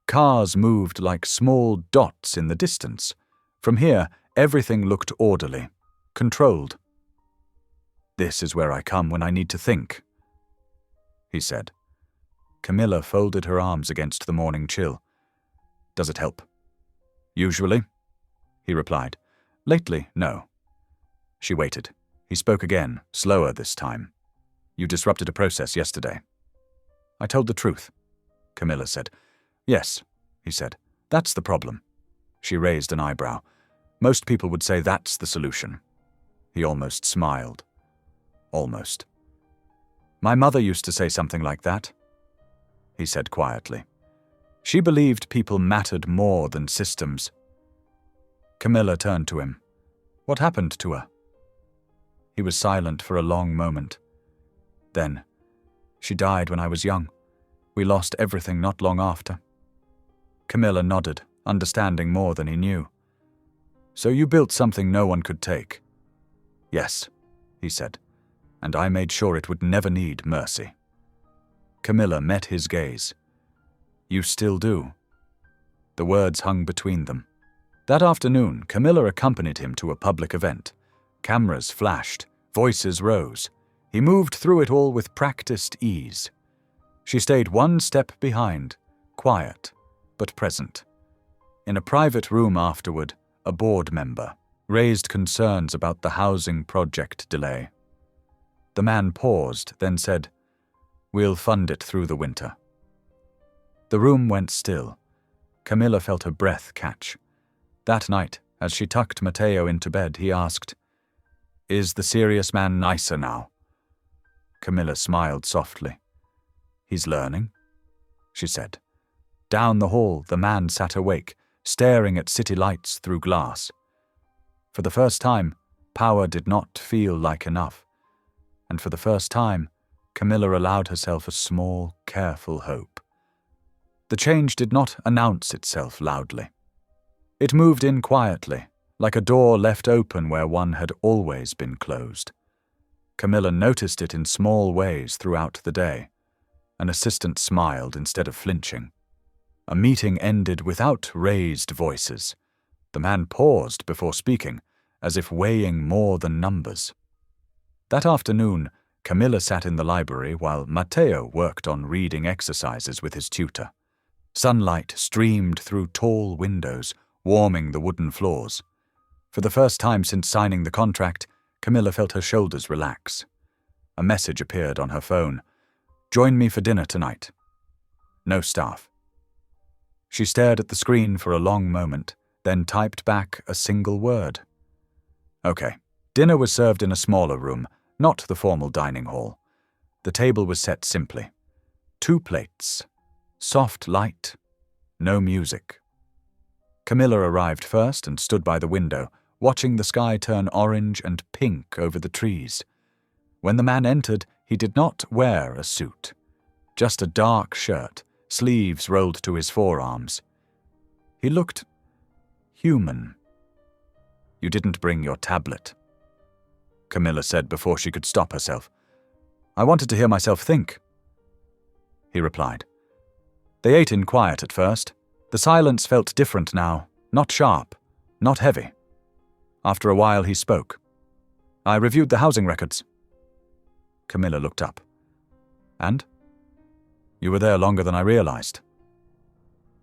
Cars moved like small dots in the distance. From here, everything looked orderly, controlled. "This is where I come when I need to think," he said. Camilla folded her arms against the morning chill. "Does it help?" "Usually," he replied. "Lately, no." She waited. He spoke again, slower this time. "You disrupted a process yesterday." "I told the truth," Camilla said. "Yes," he said. "That's the problem." She raised an eyebrow. "Most people would say that's the solution." He almost smiled. Almost. "My mother used to say something like that," he said quietly. She believed people mattered more than systems. Camilla turned to him. "What happened to her?" He was silent for a long moment. Then, "She died when I was young. We lost everything not long after." Camilla nodded, understanding more than he knew. "So you built something no one could take?" "Yes," he said, "and I made sure it would never need mercy." Camilla met his gaze. "You still do." The words hung between them. That afternoon, Camilla accompanied him to a public event. Cameras flashed, voices rose. He moved through it all with practiced ease. She stayed one step behind, quiet, but present. In a private room afterward, a board member raised concerns about the housing project delay. The man paused, then said, "We'll fund it through the winter." The room went still. Camilla felt her breath catch. That night, as she tucked Matteo into bed, he asked, "Is the serious man nicer now?" Camilla smiled softly. "He's learning," she said. Down the hall, the man sat awake, staring at city lights through glass. For the first time, power did not feel like enough. And for the first time, Camilla allowed herself a small, careful hope. The change did not announce itself loudly. It moved in quietly, like a door left open where one had always been closed. Camilla noticed it in small ways throughout the day. An assistant smiled instead of flinching. A meeting ended without raised voices. The man paused before speaking, as if weighing more than numbers. That afternoon, Camilla sat in the library while Matteo worked on reading exercises with his tutor. Sunlight streamed through tall windows, warming the wooden floors. For the first time since signing the contract, Camilla felt her shoulders relax. A message appeared on her phone. "Join me for dinner tonight." No staff. She stared at the screen for a long moment, then typed back a single word. Okay. Dinner was served in a smaller room, not the formal dining hall. The table was set simply. 2 plates. Soft light. No music. Camilla arrived first and stood by the window, watching the sky turn orange and pink over the trees. When the man entered, he did not wear a suit. Just a dark shirt, sleeves rolled to his forearms. He looked human. "You didn't bring your tablet," Camilla said before she could stop herself. "I wanted to hear myself think," he replied. They ate in quiet at first. The silence felt different now, not sharp, not heavy. After a while he spoke. "I reviewed the housing records." Camilla looked up. "And?" "You were there longer than I realized,"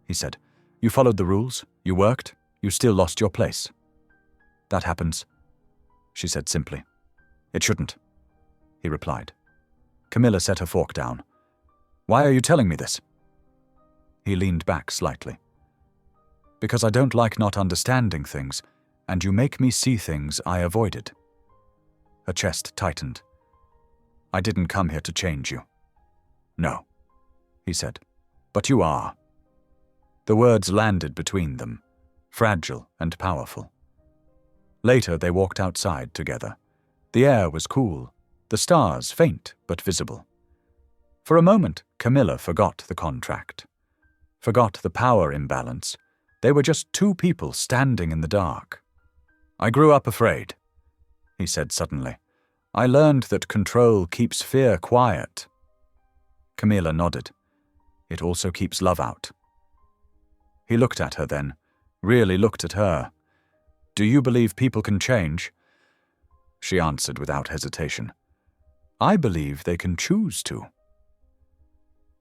he said. "You followed the rules, you worked, you still lost your place." "That happens," she said simply. "It shouldn't," he replied. Camilla set her fork down. "Why are you telling me this?" He leaned back slightly. "Because I don't like not understanding things, and you make me see things I avoided." Her chest tightened. "I didn't come here to change you." "No," he said, "but you are." The words landed between them, fragile and powerful. Later they walked outside together. The air was cool, the stars faint but visible. For a moment, Camilla forgot the contract. Forgot the power imbalance. They were just 2 people standing in the dark. "I grew up afraid," he said suddenly. "I learned that control keeps fear quiet." Camilla nodded. "It also keeps love out." He looked at her then, really looked at her. "Do you believe people can change?" She answered without hesitation. "I believe they can choose to."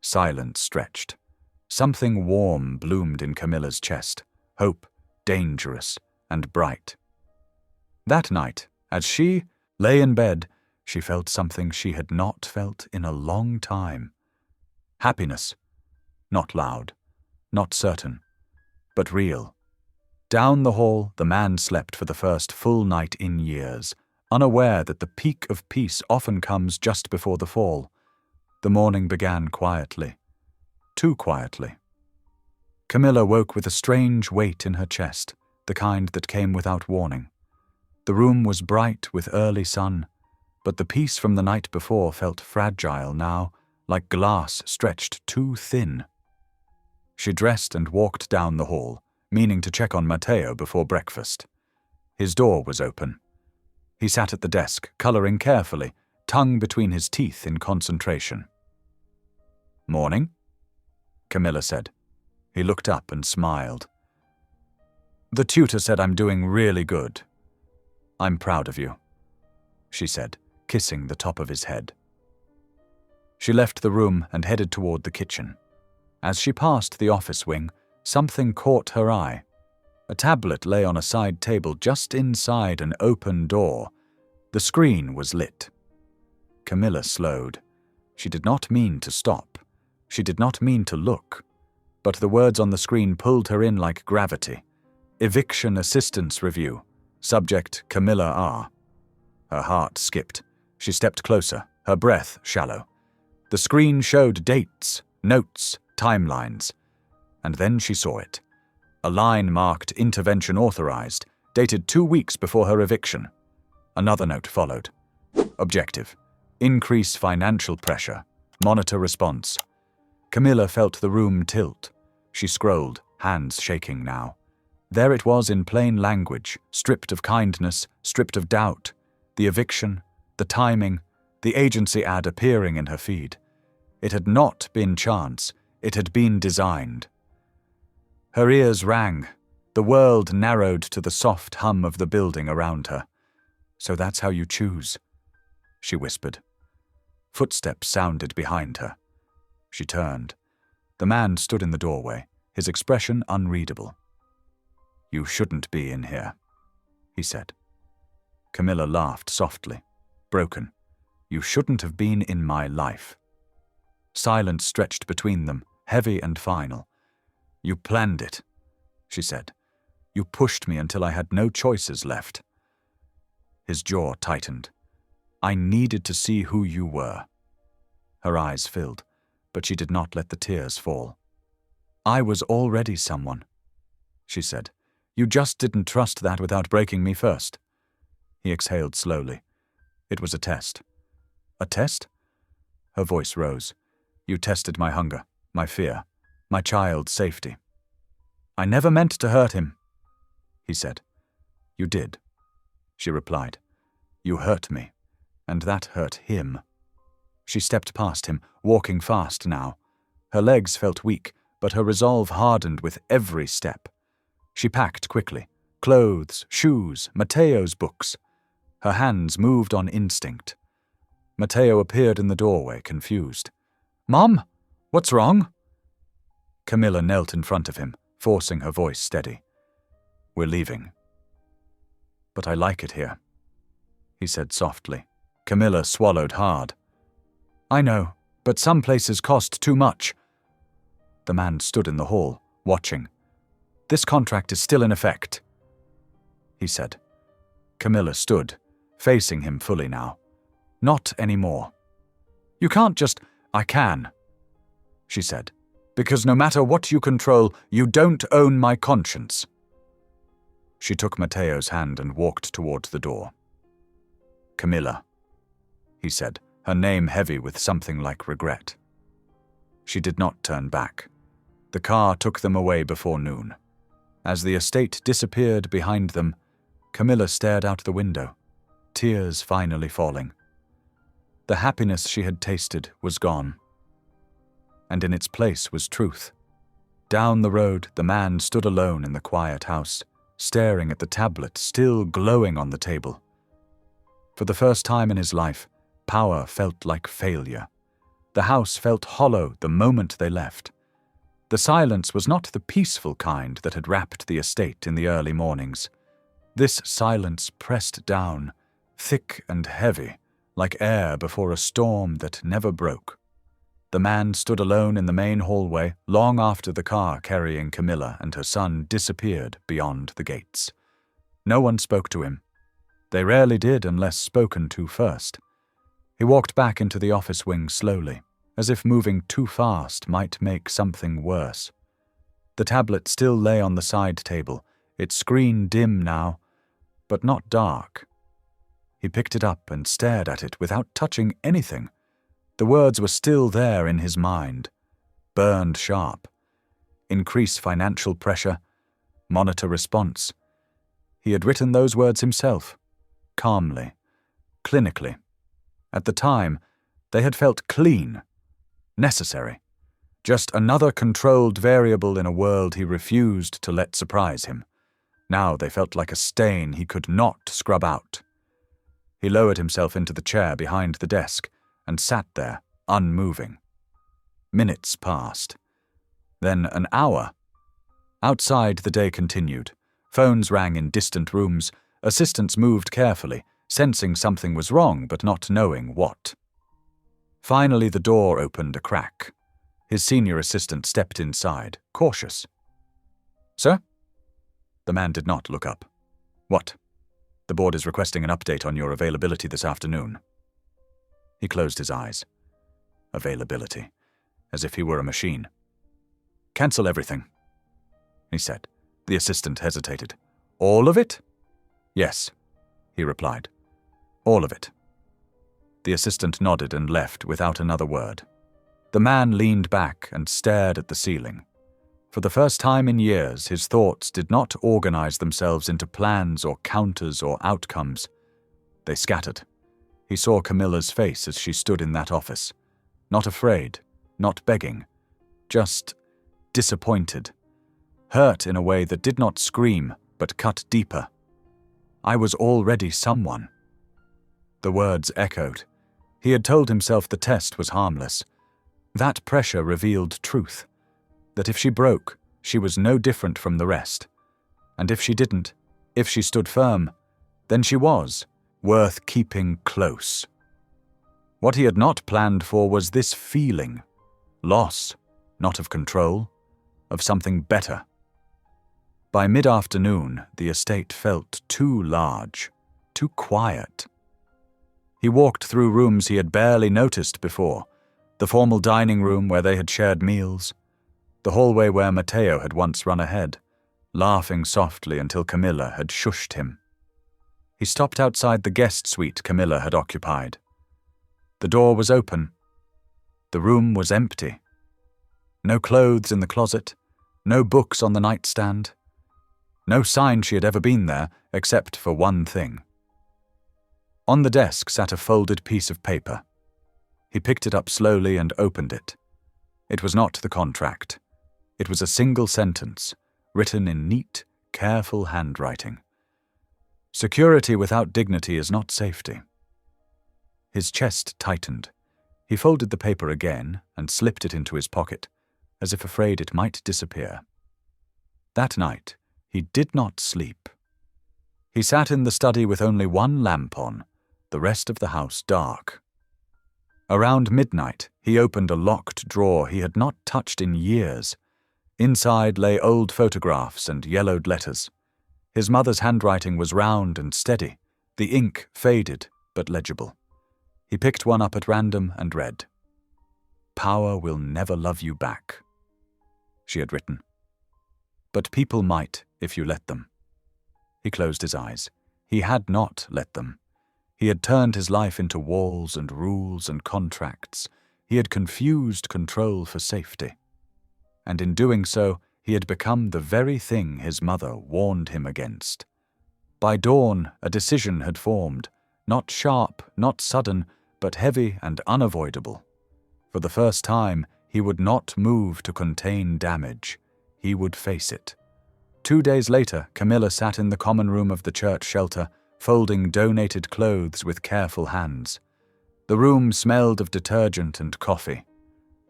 Silence stretched. Something warm bloomed in Camilla's chest, hope, dangerous and bright. That night, as she lay in bed, she felt something she had not felt in a long time. Happiness. Not loud, not certain, but real. Down the hall, the man slept for the first full night in years, unaware that the peak of peace often comes just before the fall. The morning began quietly. Too quietly. Camilla woke with a strange weight in her chest, the kind that came without warning. The room was bright with early sun, but the peace from the night before felt fragile now, like glass stretched too thin. She dressed and walked down the hall, meaning to check on Matteo before breakfast. His door was open. He sat at the desk, coloring carefully, tongue between his teeth in concentration. "Morning," Camilla said. He looked up and smiled. "The tutor said I'm doing really good. I'm proud of you," she said, kissing the top of his head. She left the room and headed toward the kitchen. As she passed the office wing, something caught her eye. A tablet lay on a side table just inside an open door. The screen was lit. Camilla slowed. She did not mean to stop. She did not mean to look. But the words on the screen pulled her in like gravity. Eviction Assistance Review. Subject Camilla R. Her heart skipped. She stepped closer, her breath shallow. The screen showed dates, notes, timelines. And then she saw it. A line marked Intervention Authorized, dated 2 weeks before her eviction. Another note followed. Objective. Increase financial pressure. Monitor response. Camilla felt the room tilt. She scrolled, hands shaking now. There it was in plain language, stripped of kindness, stripped of doubt. The eviction, the timing, the agency ad appearing in her feed. It had not been chance. It had been designed. Her ears rang. The world narrowed to the soft hum of the building around her. "So that's how you choose," she whispered. Footsteps sounded behind her. She turned. The man stood in the doorway, his expression unreadable. "You shouldn't be in here," he said. Camilla laughed softly, broken. "You shouldn't have been in my life." Silence stretched between them, heavy and final. "You planned it," she said. "You pushed me until I had no choices left." His jaw tightened. "I needed to see who you were." Her eyes filled, but she did not let the tears fall. "I was already someone," she said. "You just didn't trust that without breaking me first." He exhaled slowly. "It was a test." "A test?" Her voice rose. "You tested my hunger, my fear, my child's safety." "I never meant to hurt him," he said. "You did," she replied. "You hurt me, and that hurt him." She stepped past him, walking fast now. Her legs felt weak, but her resolve hardened with every step. She packed quickly. Clothes, shoes, Matteo's books. Her hands moved on instinct. Matteo appeared in the doorway, confused. "Mom, what's wrong?" Camilla knelt in front of him, forcing her voice steady. "We're leaving." "But I like it here," he said softly. Camilla swallowed hard. "I know, but some places cost too much." The man stood in the hall, watching. "This contract is still in effect," he said. Camilla stood, facing him fully now. "Not anymore." "You can't just—" "I can," she said. "Because no matter what you control, you don't own my conscience." She took Matteo's hand and walked toward the door. "Camilla," he said, her name heavy with something like regret. She did not turn back. The car took them away before noon. As the estate disappeared behind them, Camilla stared out the window, tears finally falling. The happiness she had tasted was gone, and in its place was truth. Down the road, the man stood alone in the quiet house, staring at the tablet still glowing on the table. For the first time in his life, power felt like failure. The house felt hollow the moment they left. The silence was not the peaceful kind that had wrapped the estate in the early mornings. This silence pressed down, thick and heavy, like air before a storm that never broke. The man stood alone in the main hallway long after the car carrying Camilla and her son disappeared beyond the gates. No one spoke to him. They rarely did unless spoken to first. He walked back into the office wing slowly, as if moving too fast might make something worse. The tablet still lay on the side table, its screen dim now, but not dark. He picked it up and stared at it without touching anything. The words were still there in his mind, burned sharp. Increase financial pressure, monitor response. He had written those words himself, calmly, clinically. At the time, they had felt clean, necessary. Just another controlled variable in a world he refused to let surprise him. Now they felt like a stain he could not scrub out. He lowered himself into the chair behind the desk and sat there, unmoving. Minutes passed. Then an hour. Outside, the day continued. Phones rang in distant rooms. Assistants moved carefully, sensing something was wrong but not knowing what. Finally, the door opened a crack. His senior assistant stepped inside, cautious. "Sir?" The man did not look up. "What?" "The board is requesting an update on your availability this afternoon." He closed his eyes. Availability. As if he were a machine. "Cancel everything," he said. The assistant hesitated. "All of it?" "Yes," he replied. "All of it." The assistant nodded and left without another word. The man leaned back and stared at the ceiling. For the first time in years, his thoughts did not organize themselves into plans or counters or outcomes. They scattered. He saw Camilla's face as she stood in that office. Not afraid, not begging, just disappointed. hurt in a way that did not scream but cut deeper. I was already someone. The words echoed. He had told himself the test was harmless. That pressure revealed truth, that if she broke, she was no different from the rest. And if she didn't, if she stood firm, then she was worth keeping close. What he had not planned for was this feeling. Loss, not of control, of something better. By mid-afternoon, the estate felt too large, too quiet. He walked through rooms he had barely noticed before, the formal dining room where they had shared meals, the hallway where Matteo had once run ahead, laughing softly until Camilla had shushed him. He stopped outside the guest suite Camilla had occupied. The door was open. The room was empty. No clothes in the closet, no books on the nightstand, no sign she had ever been there except for one thing. On the desk sat a folded piece of paper. He picked it up slowly and opened it. It was not the contract. It was a single sentence, written in neat, careful handwriting. Security without dignity is not safety. His chest tightened. He folded the paper again and slipped it into his pocket, as if afraid it might disappear. That night, he did not sleep. He sat in the study with only one lamp on, the rest of the house dark. Around midnight, he opened a locked drawer he had not touched in years. Inside lay old photographs and yellowed letters. His mother's handwriting was round and steady, the ink faded but legible. He picked one up at random and read. "Power will never love you back," she had written. "But people might if you let them." He closed his eyes. He had not let them. He had turned his life into walls and rules and contracts. He had confused control for safety. And in doing so, he had become the very thing his mother warned him against. By dawn, a decision had formed, not sharp, not sudden, but heavy and unavoidable. For the first time, he would not move to contain damage. He would face it. 2 days later, Camilla sat in the common room of the church shelter, folding donated clothes with careful hands. The room smelled of detergent and coffee.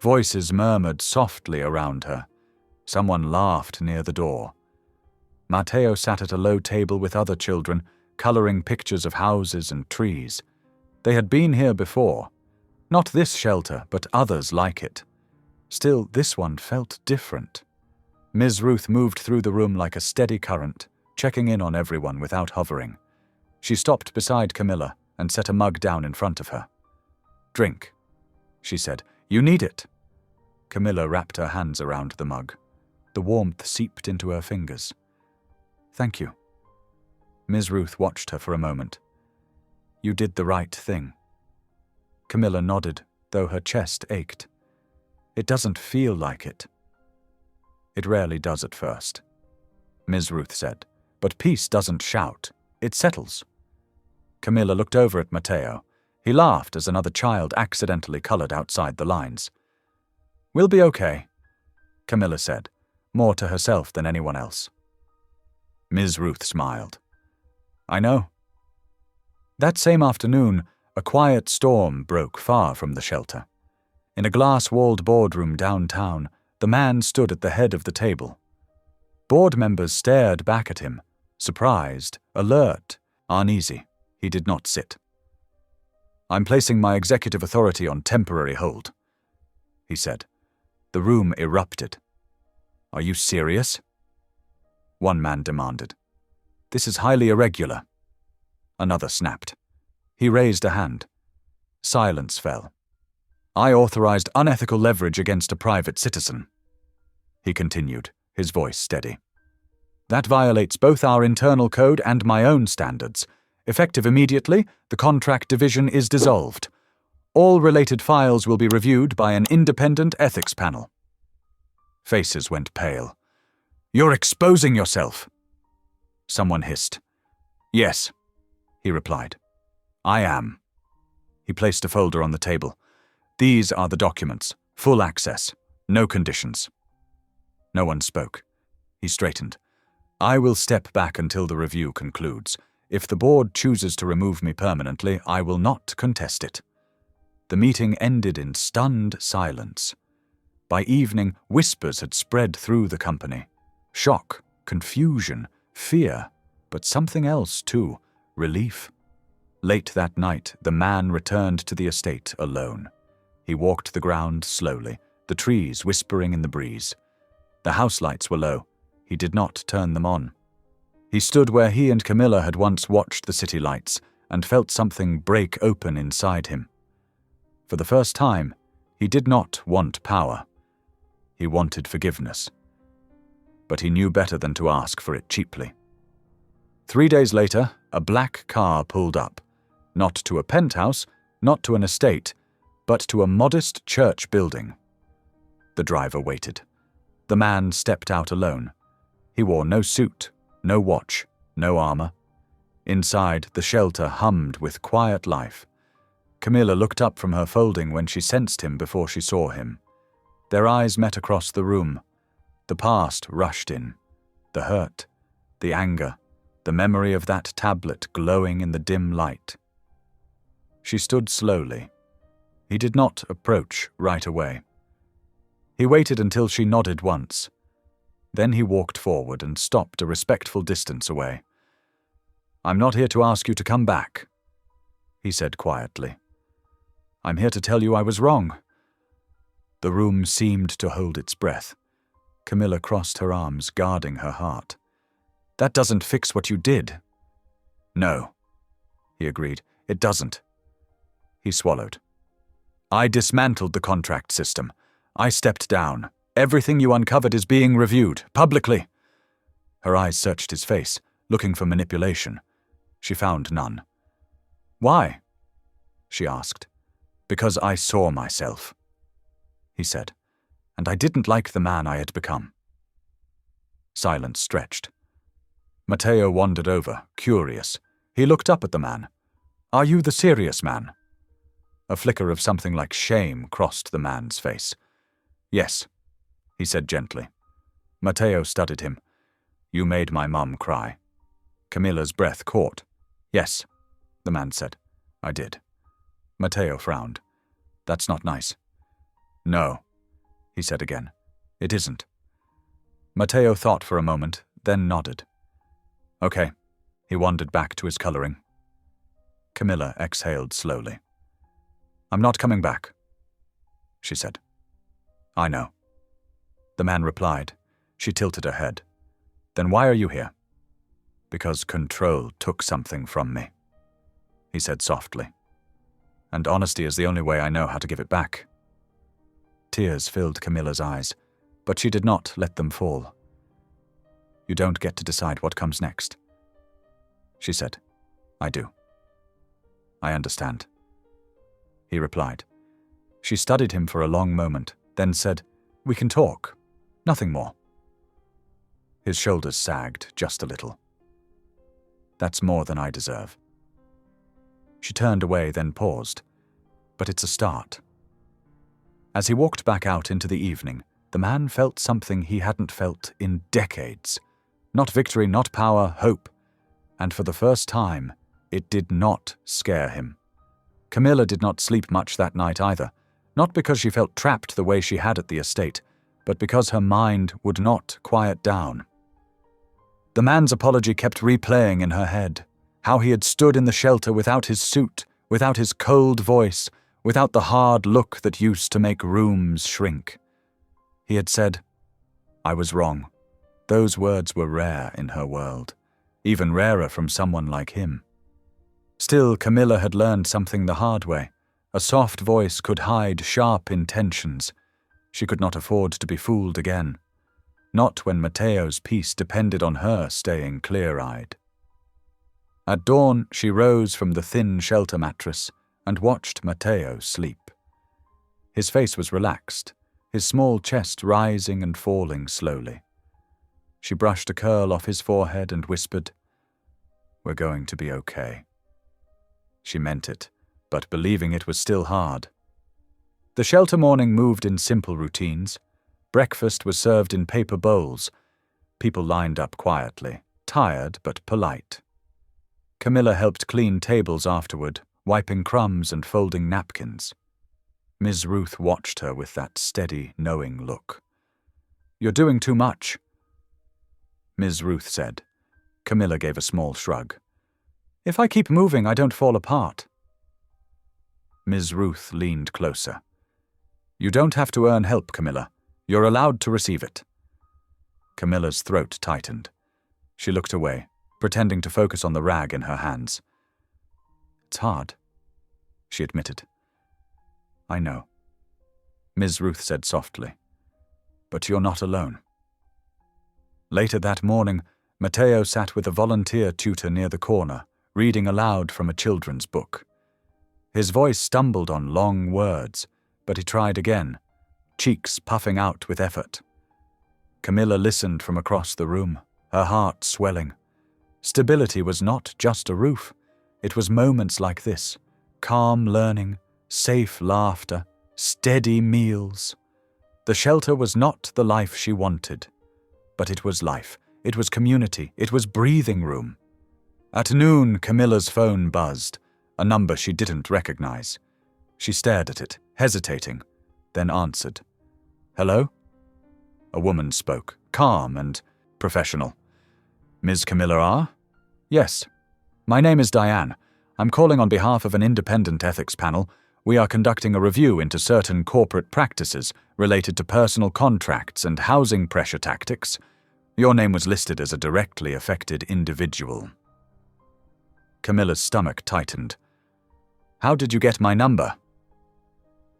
Voices murmured softly around her. Someone laughed near the door. Matteo sat at a low table with other children, coloring pictures of houses and trees. They had been here before. Not this shelter, but others like it. Still, this one felt different. Ms. Ruth moved through the room like a steady current, checking in on everyone without hovering. She stopped beside Camilla and set a mug down in front of her. "Drink," she said. "You need it." Camilla wrapped her hands around the mug. The warmth seeped into her fingers. "Thank you." Ms. Ruth watched her for a moment. "You did the right thing." Camilla nodded, though her chest ached. "It doesn't feel like it." "It rarely does at first," Ms. Ruth said. "But peace doesn't shout. It settles." Camilla looked over at Matteo. He laughed as another child accidentally colored outside the lines. "We'll be okay," Camilla said, more to herself than anyone else. Ms. Ruth smiled. "I know." That same afternoon, a quiet storm broke far from the shelter. In a glass-walled boardroom downtown, the man stood at the head of the table. Board members stared back at him, surprised, alert, uneasy. He did not sit. "I'm placing my executive authority on temporary hold," he said. The room erupted. "Are you serious?" One man demanded. "This is highly irregular." Another snapped. He raised a hand. Silence fell. "I authorized unethical leverage against a private citizen," he continued, his voice steady. "That violates both our internal code and my own standards. Effective immediately, the contract division is dissolved. All related files will be reviewed by an independent ethics panel." Faces went pale. "You're exposing yourself," someone hissed. "Yes," he replied. "I am." He placed a folder on the table. "These are the documents. Full access. No conditions." No one spoke. He straightened. "I will step back until the review concludes. If the board chooses to remove me permanently, I will not contest it." The meeting ended in stunned silence. By evening, whispers had spread through the company. Shock, confusion, fear, but something else too, relief. Late that night, the man returned to the estate alone. He walked the ground slowly, the trees whispering in the breeze. The house lights were low. He did not turn them on. He stood where he and Camilla had once watched the city lights and felt something break open inside him. For the first time, he did not want power. He wanted forgiveness. But he knew better than to ask for it cheaply. 3 days later, a black car pulled up, not to a penthouse, not to an estate, but to a modest church building. The driver waited. The man stepped out alone. He wore no suit, no watch, no armor. Inside, the shelter hummed with quiet life. Camilla looked up from her folding when she sensed him before she saw him. Their eyes met across the room. The past rushed in. The hurt, the anger, the memory of that tablet glowing in the dim light. She stood slowly. He did not approach right away. He waited until she nodded once. Then he walked forward and stopped a respectful distance away. "I'm not here to ask you to come back," he said quietly. "I'm here to tell you I was wrong." The room seemed to hold its breath. Camilla crossed her arms, guarding her heart. "That doesn't fix what you did." "No," he agreed. "It doesn't." He swallowed. "I dismantled the contract system. I stepped down. Everything you uncovered is being reviewed, publicly." Her eyes searched his face, looking for manipulation. She found none. "Why?" she asked. "Because I saw myself," he said, "and I didn't like the man I had become." Silence stretched. Matteo wandered over, curious. He looked up at the man. "Are you the serious man?" A flicker of something like shame crossed the man's face. "Yes," he said gently. Matteo studied him. "You made my mum cry." Camilla's breath caught. "Yes," the man said. "I did." Matteo frowned. "That's not nice." "No," he said again. "It isn't." Matteo thought for a moment, then nodded. "Okay." He wandered back to his coloring. Camilla exhaled slowly. "I'm not coming back," she said. "I know." The man replied. She tilted her head. "Then why are you here?" "Because control took something from me," he said softly. "And honesty is the only way I know how to give it back." Tears filled Camilla's eyes, but she did not let them fall. "You don't get to decide what comes next," she said. "I do." "I understand," he replied. She studied him for a long moment, then said, "We can talk. Nothing more." His shoulders sagged just a little. "That's more than I deserve." She turned away, then paused. "But it's a start." As he walked back out into the evening, the man felt something he hadn't felt in decades. Not victory, not power, hope. And for the first time, it did not scare him. Camilla did not sleep much that night either, not because she felt trapped the way she had at the estate, but because her mind would not quiet down. The man's apology kept replaying in her head, how he had stood in the shelter without his suit, without his cold voice, without the hard look that used to make rooms shrink. He had said, "I was wrong." Those words were rare in her world, even rarer from someone like him. Still, Camilla had learned something the hard way. A soft voice could hide sharp intentions. She could not afford to be fooled again. Not when Matteo's peace depended on her staying clear-eyed. At dawn, she rose from the thin shelter mattress and watched Matteo sleep. His face was relaxed, his small chest rising and falling slowly. She brushed a curl off his forehead and whispered, "We're going to be okay." She meant it, but believing it was still hard. The shelter morning moved in simple routines. Breakfast was served in paper bowls. People lined up quietly, tired but polite. Camilla helped clean tables afterward, wiping crumbs and folding napkins. Ms. Ruth watched her with that steady, knowing look. "You're doing too much," Ms. Ruth said. Camilla gave a small shrug. "If I keep moving, I don't fall apart." Ms. Ruth leaned closer. "You don't have to earn help, Camilla. You're allowed to receive it." Camilla's throat tightened. She looked away, pretending to focus on the rag in her hands. "It's hard," she admitted. "I know," Ms. Ruth said softly. "But you're not alone." Later that morning, Matteo sat with a volunteer tutor near the corner, reading aloud from a children's book. His voice stumbled on long words, but he tried again, cheeks puffing out with effort. Camilla listened from across the room, her heart swelling. Stability was not just a roof. It was moments like this: calm learning, safe laughter, steady meals. The shelter was not the life she wanted, but it was life. It was community. It was breathing room. At noon, Camilla's phone buzzed, a number she didn't recognize. She stared at it, hesitating, then answered. "Hello?" A woman spoke, calm and professional. "Ms. Camilla R.? Yes. My name is Diane. I'm calling on behalf of an independent ethics panel. We are conducting a review into certain corporate practices related to personal contracts and housing pressure tactics. Your name was listed as a directly affected individual." Camilla's stomach tightened. "How did you get my number?"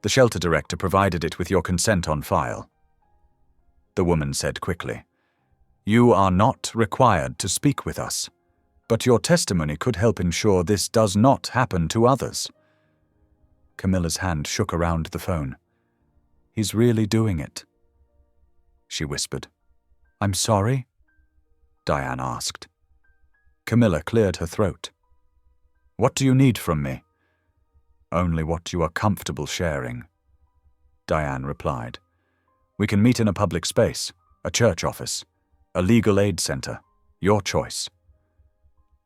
"The shelter director provided it with your consent on file." The woman said quickly, "You are not required to speak with us, but your testimony could help ensure this does not happen to others." Camilla's hand shook around the phone. "He's really doing it," she whispered. "I'm sorry?" Diane asked. Camilla cleared her throat. "What do you need from me?" "Only what you are comfortable sharing," Diane replied. "We can meet in a public space, a church office, a legal aid center, your choice."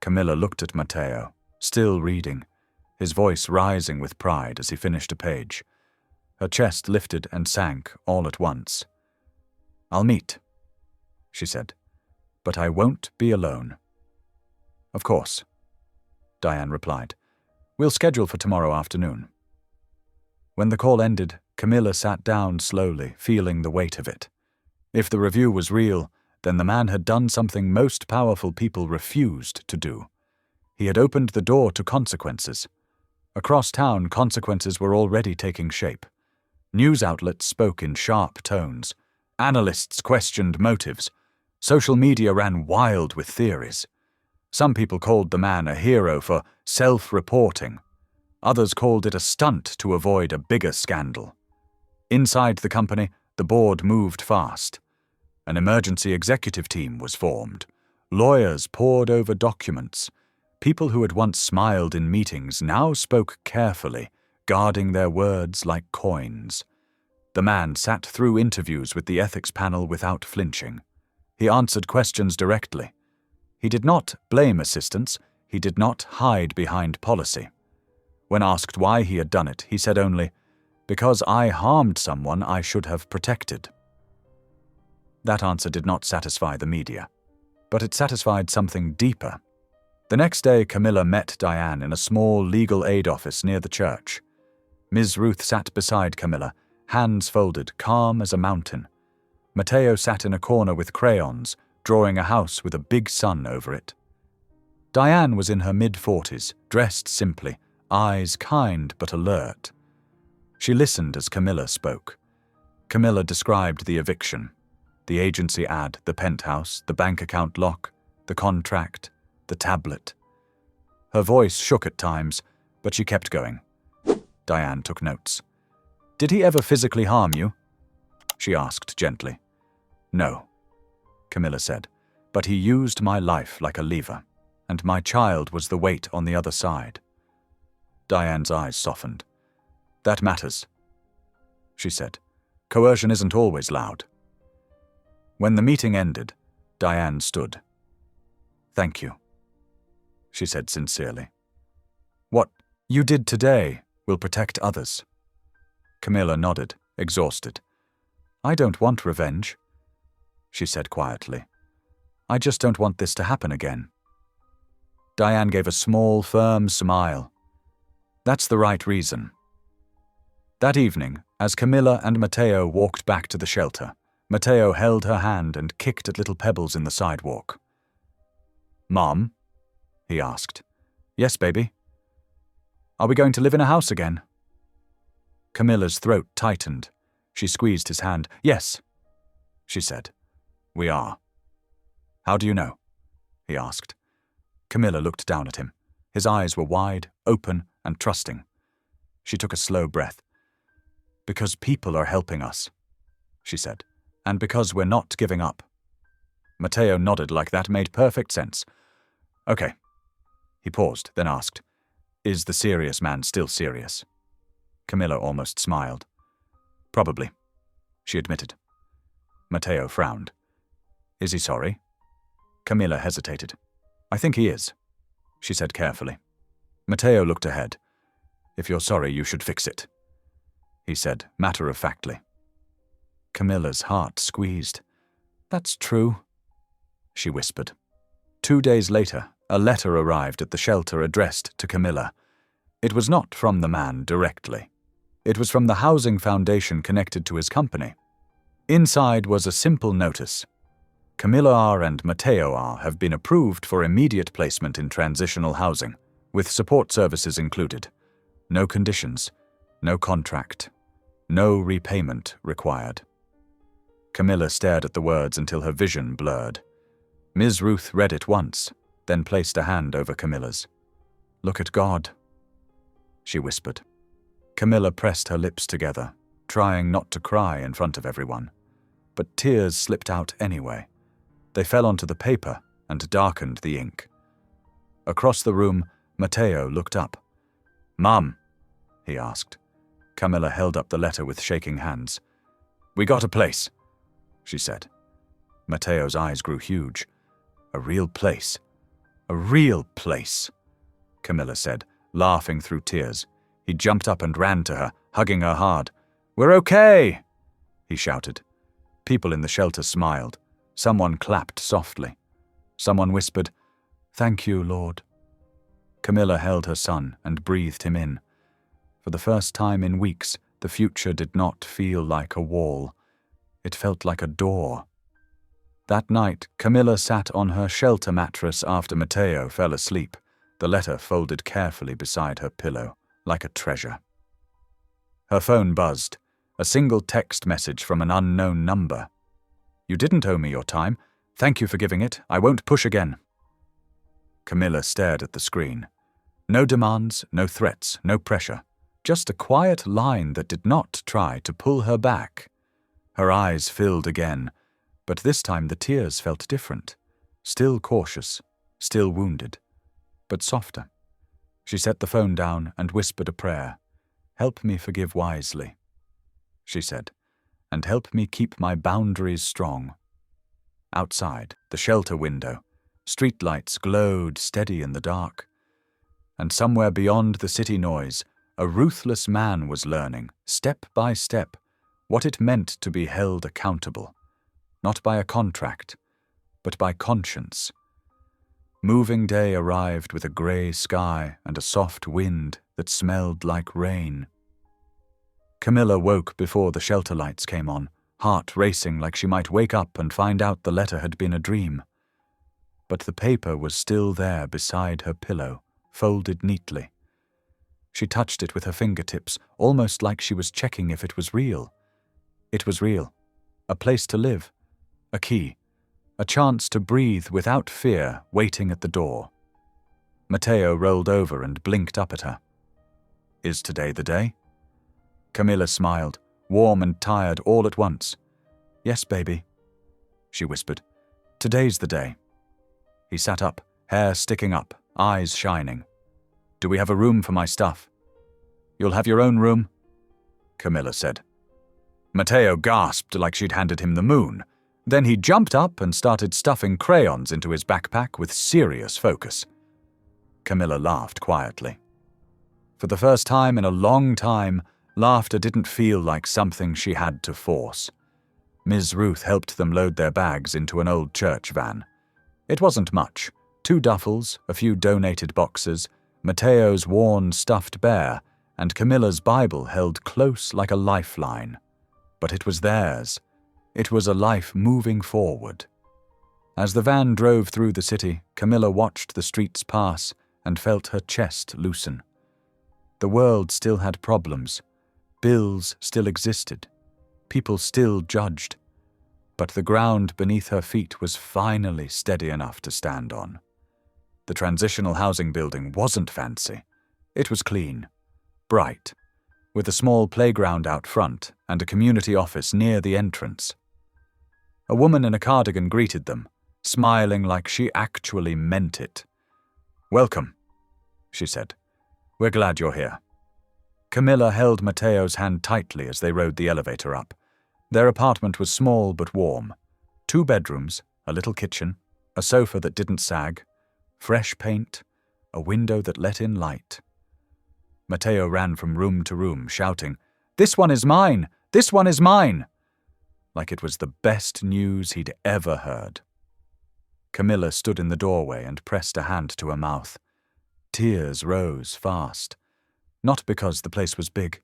Camilla looked at Matteo, still reading, his voice rising with pride as he finished a page. Her chest lifted and sank all at once. "I'll meet," she said, "but I won't be alone." "Of course," Diane replied. "We'll schedule for tomorrow afternoon." When the call ended, Camilla sat down slowly, feeling the weight of it. If the review was real, then the man had done something most powerful people refused to do. He had opened the door to consequences. Across town, consequences were already taking shape. News outlets spoke in sharp tones. Analysts questioned motives. Social media ran wild with theories. Some people called the man a hero for self-reporting. Others called it a stunt to avoid a bigger scandal. Inside the company, the board moved fast. An emergency executive team was formed. Lawyers pored over documents. People who had once smiled in meetings now spoke carefully, guarding their words like coins. The man sat through interviews with the ethics panel without flinching. He answered questions directly. He did not blame assistants. He did not hide behind policy. When asked why he had done it, he said only, "Because I harmed someone I should have protected." That answer did not satisfy the media, but it satisfied something deeper. The next day, Camilla met Diane in a small legal aid office near the church. Ms. Ruth sat beside Camilla, hands folded, calm as a mountain. Matteo sat in a corner with crayons, drawing a house with a big sun over it. Diane was in her mid-40s, dressed simply, eyes kind but alert. She listened as Camilla spoke. Camilla described the eviction, the agency ad, the penthouse, the bank account lock, the contract, the tablet. Her voice shook at times, but she kept going. Diane took notes. "Did he ever physically harm you?" she asked gently. "No," Camilla said, "but he used my life like a lever, and my child was the weight on the other side." Diane's eyes softened. "That matters," she said. "Coercion isn't always loud." When the meeting ended, Diane stood. "Thank you," she said sincerely. "What you did today will protect others." Camilla nodded, exhausted. "I don't want revenge," she said quietly. "I just don't want this to happen again." Diane gave a small, firm smile. "That's the right reason." That evening, as Camilla and Matteo walked back to the shelter, Matteo held her hand and kicked at little pebbles in the sidewalk. "Mom?" he asked. "Yes, baby." "Are we going to live in a house again?" Camilla's throat tightened. She squeezed his hand. "Yes," she said. "We are." "How do you know?" he asked. Camilla looked down at him. His eyes were wide, open, and trusting. She took a slow breath. "Because people are helping us," she said, "and because we're not giving up." Matteo nodded like that made perfect sense. "Okay." He paused, then asked, "Is the serious man still serious?" Camilla almost smiled. "Probably," she admitted. Matteo frowned. "Is he sorry?" Camilla hesitated. "I think he is," she said carefully. Matteo looked ahead. "If you're sorry, you should fix it," he said matter-of-factly. Camilla's heart squeezed. "That's true," she whispered. 2 days later, a letter arrived at the shelter addressed to Camilla. It was not from the man directly. It was from the housing foundation connected to his company. Inside was a simple notice. "Camilla R. and Matteo R. have been approved for immediate placement in transitional housing, with support services included. No conditions, no contract, no repayment required." Camilla stared at the words until her vision blurred. Ms. Ruth read it once, then placed a hand over Camilla's. "Look at God," she whispered. Camilla pressed her lips together, trying not to cry in front of everyone. But tears slipped out anyway. They fell onto the paper and darkened the ink. Across the room, Matteo looked up. "Mom?" he asked. Camilla held up the letter with shaking hands. "We got a place," she said. Matteo's eyes grew huge. "A real place. A real place," Camilla said, laughing through tears. He jumped up and ran to her, hugging her hard. "We're okay!" he shouted. People in the shelter smiled. Someone clapped softly. Someone whispered, "Thank you, Lord." Camilla held her son and breathed him in. For the first time in weeks, the future did not feel like a wall. It felt like a door. That night, Camilla sat on her shelter mattress after Matteo fell asleep, the letter folded carefully beside her pillow, like a treasure. Her phone buzzed, a single text message from an unknown number. "You didn't owe me your time. Thank you for giving it. I won't push again." Camilla stared at the screen. No demands, no threats, no pressure. Just a quiet line that did not try to pull her back. Her eyes filled again, but this time the tears felt different. Still cautious, still wounded, but softer. She set the phone down and whispered a prayer. "Help me forgive wisely," she said, "and help me keep my boundaries strong." Outside, the shelter window, streetlights glowed steady in the dark. And somewhere beyond the city noise, a ruthless man was learning, step by step, what it meant to be held accountable, not by a contract, but by conscience. Moving day arrived with a grey sky and a soft wind that smelled like rain. Camilla woke before the shelter lights came on, heart racing like she might wake up and find out the letter had been a dream. But the paper was still there beside her pillow, folded neatly. She touched it with her fingertips, almost like she was checking if it was real. It was real. A place to live. A key. A chance to breathe without fear waiting at the door. Matteo rolled over and blinked up at her. "Is today the day?" Camilla smiled, warm and tired all at once. "Yes, baby," she whispered. "Today's the day." He sat up, hair sticking up, eyes shining. "Do we have a room for my stuff?" "You'll have your own room," Camilla said. Matteo gasped like she'd handed him the moon. Then he jumped up and started stuffing crayons into his backpack with serious focus. Camilla laughed quietly. For the first time in a long time, laughter didn't feel like something she had to force. Ms. Ruth helped them load their bags into an old church van. It wasn't much. 2 duffels, a few donated boxes, Mateo's worn stuffed bear, and Camilla's Bible held close like a lifeline. But it was theirs. It was a life moving forward. As the van drove through the city, Camilla watched the streets pass and felt her chest loosen. The world still had problems. Bills still existed. People still judged. But the ground beneath her feet was finally steady enough to stand on. The transitional housing building wasn't fancy. It was clean, bright, with a small playground out front and a community office near the entrance. A woman in a cardigan greeted them, smiling like she actually meant it. "Welcome," she said. "We're glad you're here." Camilla held Mateo's hand tightly as they rode the elevator up. Their apartment was small but warm. 2 bedrooms, a little kitchen, a sofa that didn't sag, fresh paint, a window that let in light. Mateo ran from room to room, shouting, "This one is mine! This one is mine!" like it was the best news he'd ever heard. Camilla stood in the doorway and pressed a hand to her mouth. Tears rose fast. Not because the place was big,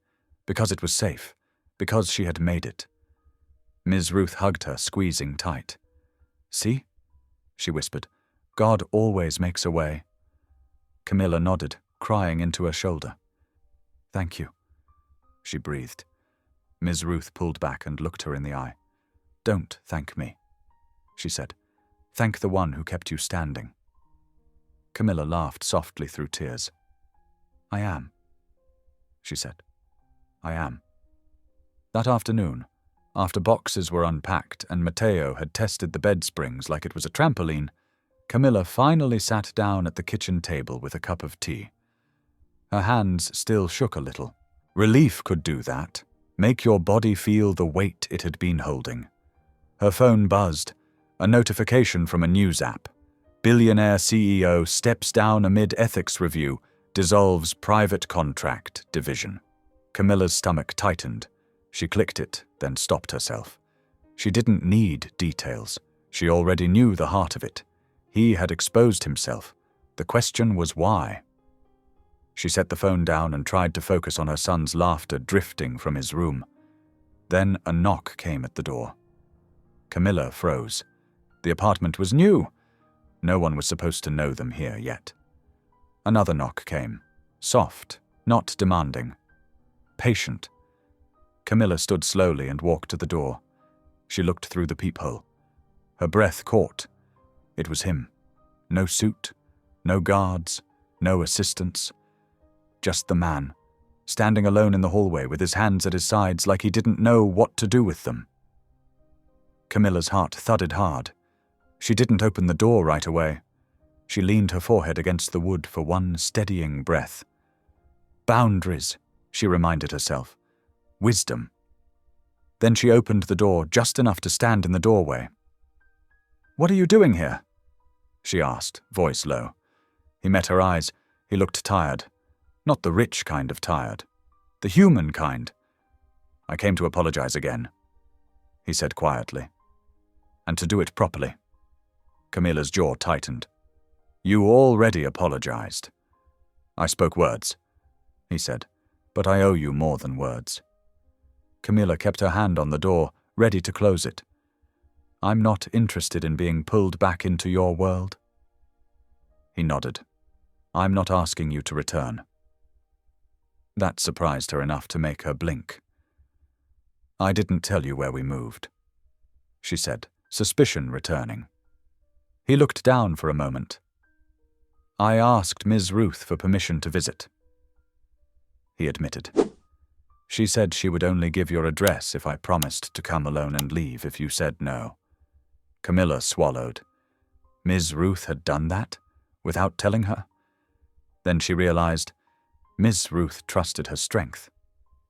because it was safe, because she had made it. Ms. Ruth hugged her, squeezing tight. "See?" she whispered. "God always makes a way." Camilla nodded, crying into her shoulder. "Thank you," she breathed. Ms. Ruth pulled back and looked her in the eye. "Don't thank me," she said. "Thank the one who kept you standing." Camilla laughed softly through tears. "I am," she said. "I am." That afternoon, after boxes were unpacked and Mateo had tested the bed springs like it was a trampoline, Camilla finally sat down at the kitchen table with a cup of tea. Her hands still shook a little. Relief could do that, make your body feel the weight it had been holding. Her phone buzzed, a notification from a news app. Billionaire CEO steps down amid ethics review, dissolves private contract division. Camilla's stomach tightened. She clicked it, then stopped herself. She didn't need details. She already knew the heart of it. He had exposed himself. The question was why. She set the phone down and tried to focus on her son's laughter drifting from his room. Then a knock came at the door. Camilla froze. The apartment was new. No one was supposed to know them here yet. Another knock came. Soft, not demanding. Patient. Camilla stood slowly and walked to the door. She looked through the peephole. Her breath caught. It was him. No suit, no guards, no assistants. Just the man, standing alone in the hallway with his hands at his sides like he didn't know what to do with them. Camilla's heart thudded hard. She didn't open the door right away. She leaned her forehead against the wood for one steadying breath. Boundaries, she reminded herself. Wisdom. Then she opened the door just enough to stand in the doorway. "What are you doing here?" she asked, voice low. He met her eyes. He looked tired. Not the rich kind of tired. The human kind. "I came to apologize again," he said quietly. "And to do it properly." Camilla's jaw tightened. "You already apologized." "I spoke words," he said, "but I owe you more than words." Camilla kept her hand on the door, ready to close it. "I'm not interested in being pulled back into your world." He nodded. "I'm not asking you to return." That surprised her enough to make her blink. "I didn't tell you where we moved," she said, suspicion returning. He looked down for a moment. "I asked Ms. Ruth for permission to visit," he admitted. "She said she would only give your address if I promised to come alone and leave if you said no." Camilla swallowed. Ms. Ruth had done that, without telling her? Then she realized Ms. Ruth trusted her strength,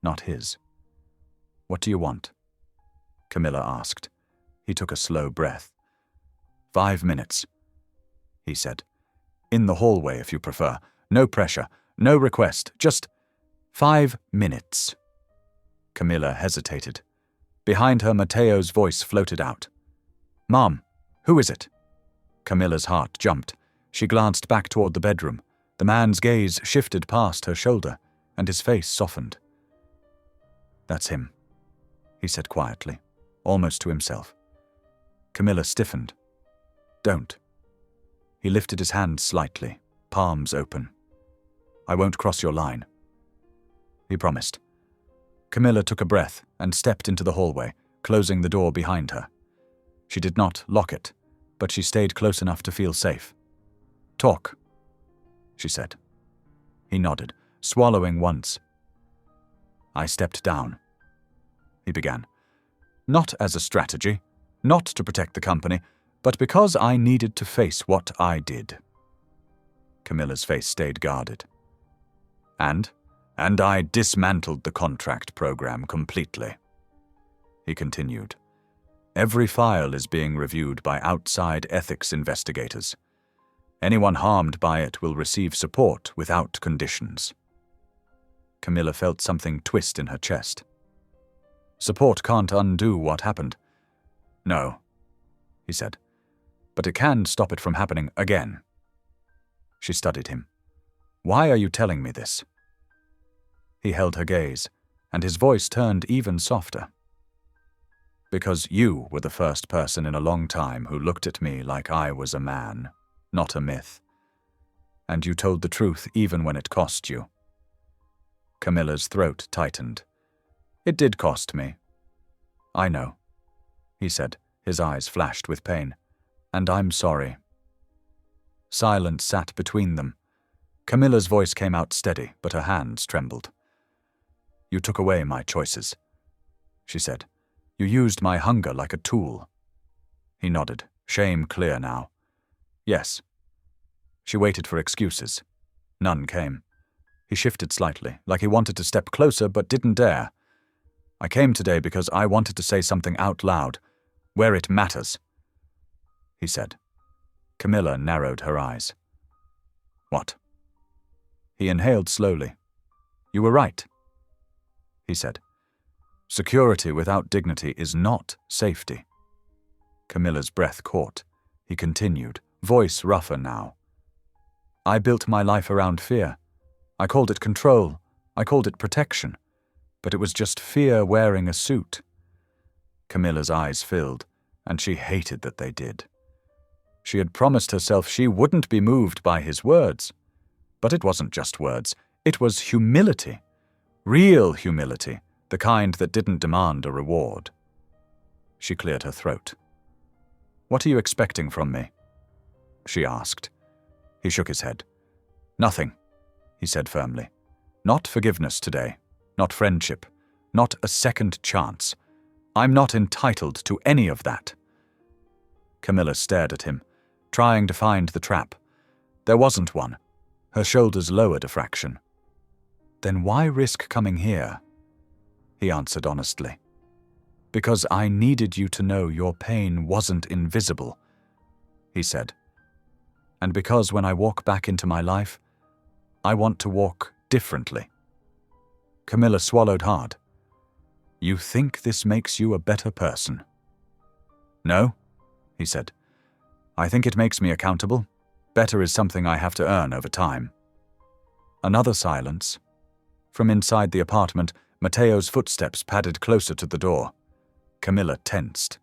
not his. "What do you want?" Camilla asked. He took a slow breath. 5 minutes, he said. In the hallway, if you prefer. No pressure, no request, just 5 minutes. Camilla hesitated. Behind her, Matteo's voice floated out. Mom, who is it? Camilla's heart jumped. She glanced back toward the bedroom. The man's gaze shifted past her shoulder, and his face softened. That's him, he said quietly, almost to himself. Camilla stiffened. Don't. He lifted his hand slightly, palms open. I won't cross your line. He promised. Camilla took a breath and stepped into the hallway, closing the door behind her. She did not lock it, but she stayed close enough to feel safe. Talk, she said. He nodded, swallowing once. I stepped down, he began. Not as a strategy, not to protect the company, but because I needed to face what I did. Camilla's face stayed guarded. And I dismantled the contract program completely. He continued. Every file is being reviewed by outside ethics investigators. Anyone harmed by it will receive support without conditions. Camilla felt something twist in her chest. Support can't undo what happened. No, he said, but it can stop it from happening again. She studied him. Why are you telling me this? He held her gaze, and his voice turned even softer. Because you were the first person in a long time who looked at me like I was a man, not a myth. And you told the truth even when it cost you. Camilla's throat tightened. It did cost me. I know, he said, his eyes flashed with pain. And I'm sorry. Silence sat between them. Camilla's voice came out steady, but her hands trembled. You took away my choices, she said. You used my hunger like a tool. He nodded, shame clear now. Yes. She waited for excuses. None came. He shifted slightly, like he wanted to step closer but didn't dare. I came today because I wanted to say something out loud, where it matters, he said. Camilla narrowed her eyes. What? He inhaled slowly. You were right, he said. Security without dignity is not safety. Camilla's breath caught. He continued, voice rougher now. I built my life around fear. I called it control. I called it protection. But it was just fear wearing a suit. Camilla's eyes filled, and she hated that they did. She had promised herself she wouldn't be moved by his words. But it wasn't just words. It was humility. Real humility, the kind that didn't demand a reward. She cleared her throat. What are you expecting from me? She asked. He shook his head. Nothing, he said firmly. Not forgiveness today. Not friendship. Not a second chance. I'm not entitled to any of that. Camilla stared at him, trying to find the trap. There wasn't one. Her shoulders lowered a fraction. Then why risk coming here? He answered honestly. Because I needed you to know your pain wasn't invisible, he said. And because when I walk back into my life, I want to walk differently. Camilla swallowed hard. You think this makes you a better person? No, he said. I think it makes me accountable. Better is something I have to earn over time. Another silence. From inside the apartment, Matteo's footsteps padded closer to the door. Camilla tensed.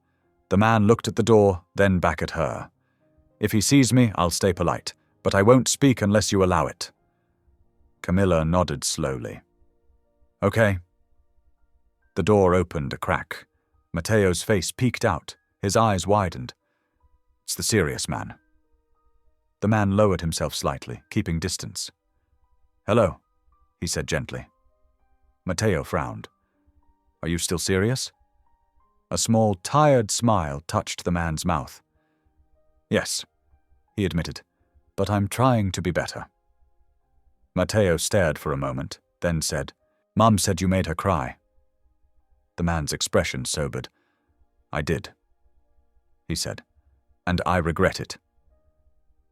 The man looked at the door, then back at her. If he sees me, I'll stay polite, but I won't speak unless you allow it. Camilla nodded slowly. Okay. The door opened a crack. Matteo's face peeked out, his eyes widened. It's the serious man. The man lowered himself slightly, keeping distance. Hello, he said gently. Matteo frowned. Are you still serious? A small, tired smile touched the man's mouth. Yes, he admitted, but I'm trying to be better. Matteo stared for a moment, then said, Mom said you made her cry. The man's expression sobered. I did. he said, "and I regret it."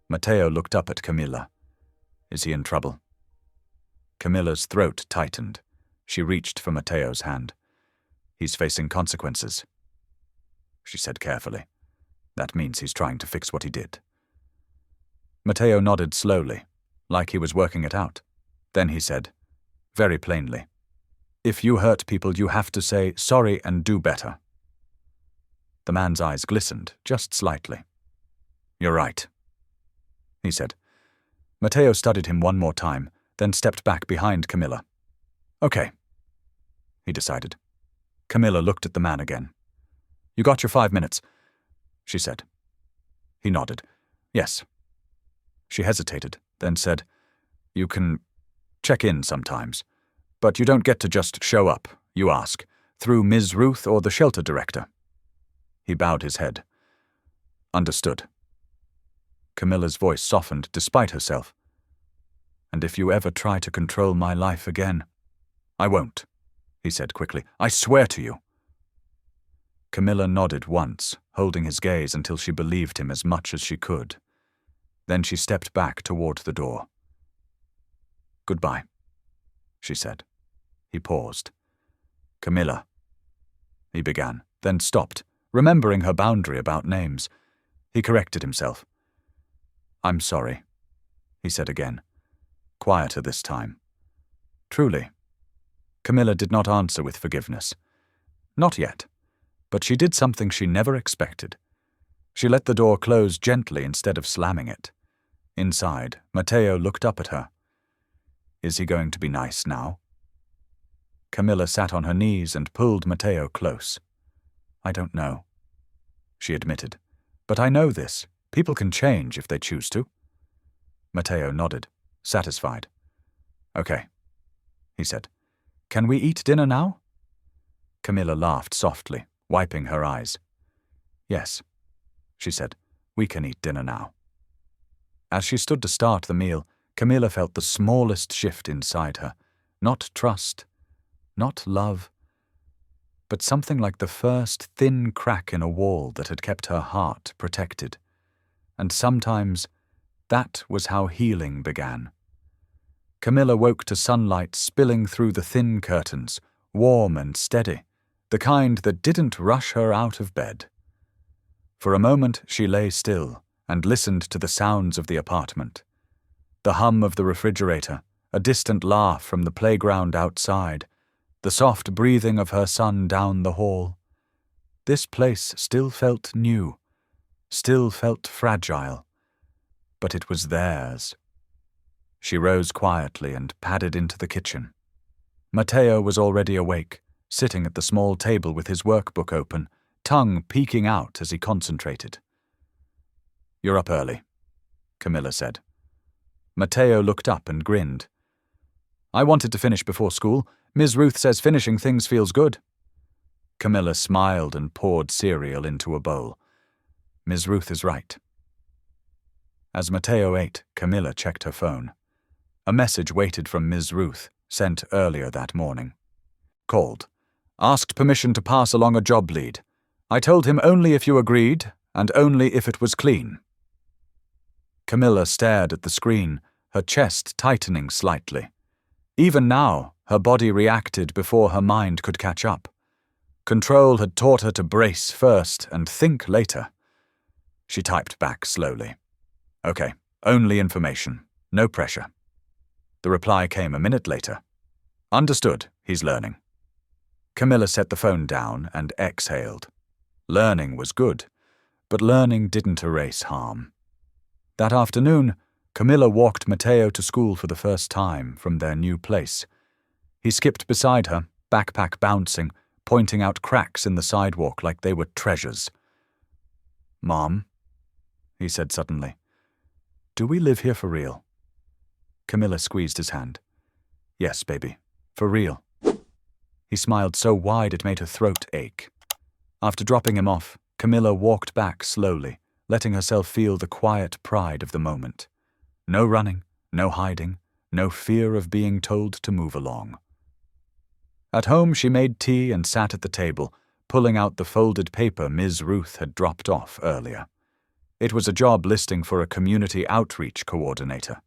Matteo looked up at Camilla. Is he in trouble? Camilla's throat tightened. She reached for Matteo's hand. He's facing consequences, she said carefully. That means he's trying to fix what he did. Matteo nodded slowly, like he was working it out. Then he said, very plainly, "If you hurt people, you have to say sorry and do better." The man's eyes glistened, just slightly. "You're right," he said. Matteo studied him one more time, then stepped back behind Camilla. "Okay," he decided. Camilla looked at the man again. "You got your 5 minutes," she said. He nodded. "Yes." She hesitated, then said, "You can check in sometimes, but you don't get to just show up, you ask, through Ms. Ruth or the shelter director." He bowed his head. "Understood." Camilla's voice softened despite herself. "And if you ever try to control my life again—" "I won't," he said quickly. "I swear to you." Camilla nodded once, holding his gaze until she believed him as much as she could. Then she stepped back toward the door. "Goodbye," she said. He paused. "Camilla," he began, then stopped, remembering her boundary about names. He corrected himself. "I'm sorry," he said again, quieter this time. "Truly." Camilla did not answer with forgiveness. Not yet, but she did something she never expected. She let the door close gently instead of slamming it. Inside, Matteo looked up at her. Is he going to be nice now? Camilla sat on her knees and pulled Matteo close. "I don't know," she admitted. "But I know this. People can change if they choose to." Matteo nodded, satisfied. "Okay," he said. "Can we eat dinner now?" Camilla laughed softly, wiping her eyes. "Yes," she said. "We can eat dinner now." As she stood to start the meal, Camilla felt the smallest shift inside her. Not trust, not love, but something like the first thin crack in a wall that had kept her heart protected. And sometimes that was how healing began. Camilla woke to sunlight spilling through the thin curtains, warm and steady, the kind that didn't rush her out of bed. For a moment she lay still and listened to the sounds of the apartment. The hum of the refrigerator, a distant laugh from the playground outside, the soft breathing of her son down the hall. This place still felt new, still felt fragile, but it was theirs. She rose quietly and padded into the kitchen. Matteo was already awake, sitting at the small table with his workbook open, tongue peeking out as he concentrated. "You're up early," Camilla said. Matteo looked up and grinned. "I wanted to finish before school. Ms. Ruth says finishing things feels good." Camilla smiled and poured cereal into a bowl. "Ms. Ruth is right." As Matteo ate, Camilla checked her phone. A message waited from Ms. Ruth, sent earlier that morning. Called. "Asked permission to pass along a job lead. I told him only if you agreed, and only if it was clean." Camilla stared at the screen, her chest tightening slightly. Even now, her body reacted before her mind could catch up. Control had taught her to brace first and think later. She typed back slowly. "Okay, only information. No pressure." The reply came a minute later. "Understood, he's learning." Camilla set the phone down and exhaled. Learning was good, but learning didn't erase harm. That afternoon, Camilla walked Matteo to school for the first time from their new place. He skipped beside her, backpack bouncing, pointing out cracks in the sidewalk like they were treasures. "Mom," he said suddenly, "do we live here for real?" Camilla squeezed his hand. "Yes, baby, for real." He smiled so wide it made her throat ache. After dropping him off, Camilla walked back slowly, letting herself feel the quiet pride of the moment. No running, no hiding, no fear of being told to move along. At home she made tea and sat at the table, pulling out the folded paper Ms. Ruth had dropped off earlier. It was a job listing for a community outreach coordinator.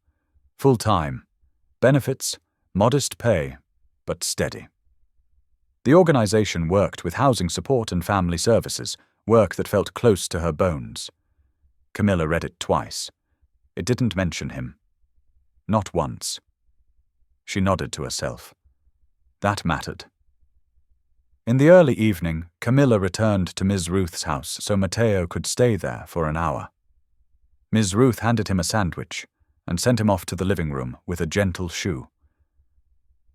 Full-time. Benefits, modest pay, but steady. The organization worked with housing support and family services, work that felt close to her bones. Camilla read it twice. It didn't mention him. Not once. She nodded to herself. That mattered. In the early evening, Camilla returned to Ms. Ruth's house so Matteo could stay there for an hour. Ms. Ruth handed him a sandwich and sent him off to the living room with a gentle shoo.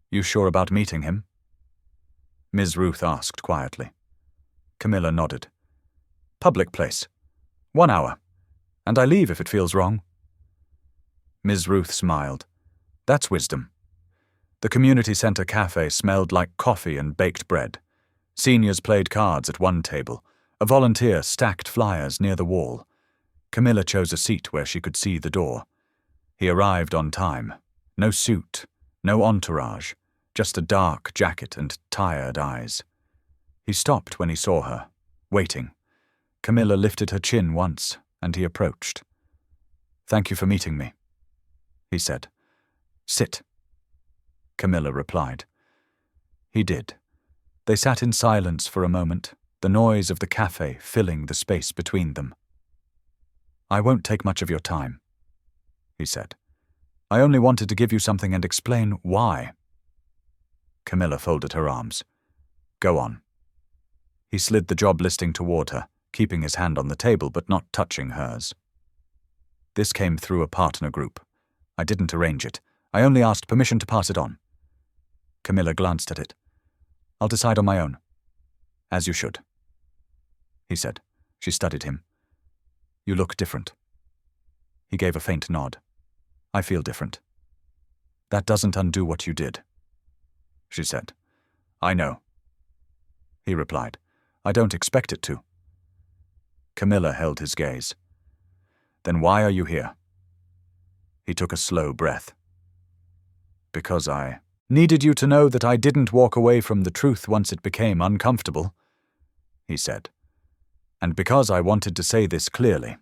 "You sure about meeting him?" Ms. Ruth asked quietly. Camilla nodded. "Public place. 1 hour. And I leave if it feels wrong." Ms. Ruth smiled. "That's wisdom." The community center cafe smelled like coffee and baked bread. Seniors played cards at one table. A volunteer stacked flyers near the wall. Camilla chose a seat where she could see the door. He arrived on time. No suit, no entourage, just a dark jacket and tired eyes. He stopped when he saw her, waiting. Camilla lifted her chin once, and he approached. "Thank you for meeting me," he said. "Sit," Camilla replied. He did. They sat in silence for a moment, the noise of the cafe filling the space between them. "I won't take much of your time," he said. "I only wanted to give you something and explain why." Camilla folded her arms. "Go on." He slid the job listing toward her, keeping his hand on the table but not touching hers. "This came through a partner group. I didn't arrange it. I only asked permission to pass it on." Camilla glanced at it. "I'll decide on my own." "As you should," he said. She studied him. "You look different." He gave a faint nod. "I feel different." "That doesn't undo what you did," she said. "I know," he replied. "I don't expect it to." Camilla held his gaze. "Then why are you here?" He took a slow breath. "Because I needed you to know that I didn't walk away from the truth once it became uncomfortable," he said. "And because I wanted to say this clearly."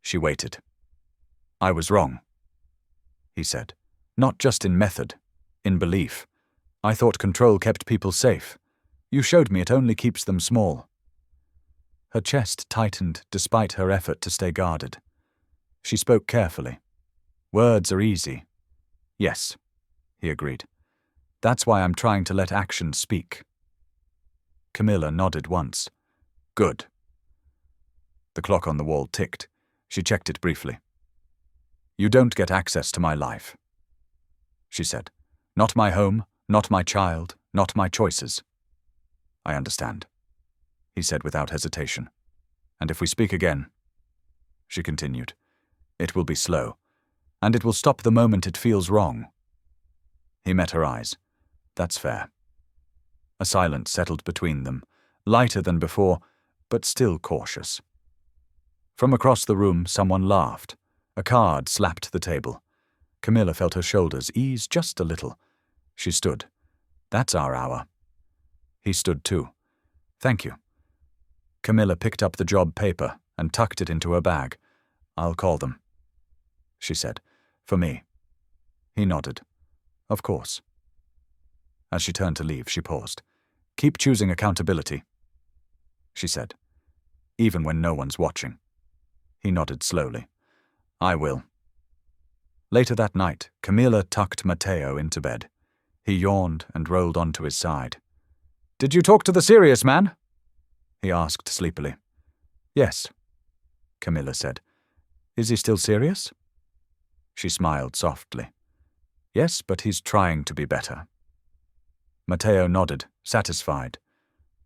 She waited. "I was wrong," he said. "Not just in method, in belief. I thought control kept people safe. You showed me it only keeps them small." Her chest tightened despite her effort to stay guarded. She spoke carefully. "Words are easy." "Yes," he agreed. "That's why I'm trying to let actions speak." Camilla nodded once. "Good." The clock on the wall ticked. She checked it briefly. "You don't get access to my life," she said. "Not my home, not my child, not my choices." "I understand," he said without hesitation. "And if we speak again," she continued, "it will be slow, and it will stop the moment it feels wrong." He met her eyes. "That's fair." A silence settled between them, lighter than before, but still cautious. From across the room, someone laughed. A card slapped the table. Camilla felt her shoulders ease just a little. She stood. "That's our hour." He stood too. "Thank you." Camilla picked up the job paper and tucked it into her bag. "I'll call them," she said. "For me." He nodded. "Of course." As she turned to leave, she paused. "Keep choosing accountability," she said, "even when no one's watching." He nodded slowly. "I will." Later that night, Camilla tucked Matteo into bed. He yawned and rolled onto his side. "Did you talk to the serious man?" he asked sleepily. "Yes," Camilla said. "Is he still serious?" She smiled softly. "Yes, but he's trying to be better." Matteo nodded, satisfied.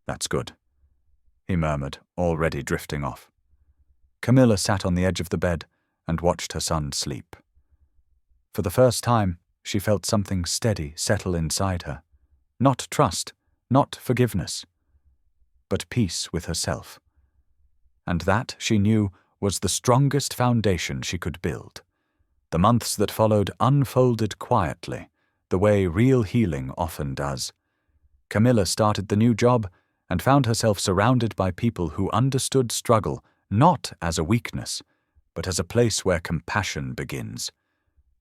"That's good," he murmured, already drifting off. Camilla sat on the edge of the bed and watched her son sleep. For the first time, she felt something steady settle inside her. Not trust, not forgiveness, but peace with herself. And that, she knew, was the strongest foundation she could build. The months that followed unfolded quietly, the way real healing often does. Camilla started the new job, and found herself surrounded by people who understood struggle not as a weakness, but as a place where compassion begins.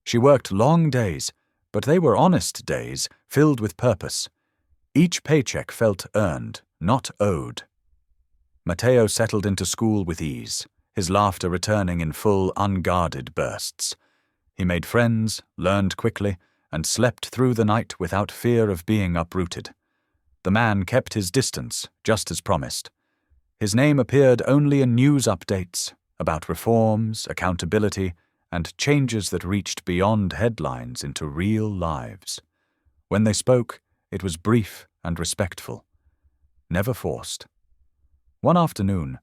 She worked long days, but they were honest days, filled with purpose. Each paycheck felt earned, not owed. Matteo settled into school with ease, his laughter returning in full, unguarded bursts. He made friends, learned quickly, and slept through the night without fear of being uprooted. The man kept his distance, just as promised. His name appeared only in news updates about reforms, accountability, and changes that reached beyond headlines into real lives. When they spoke, it was brief and respectful, never forced. One afternoon,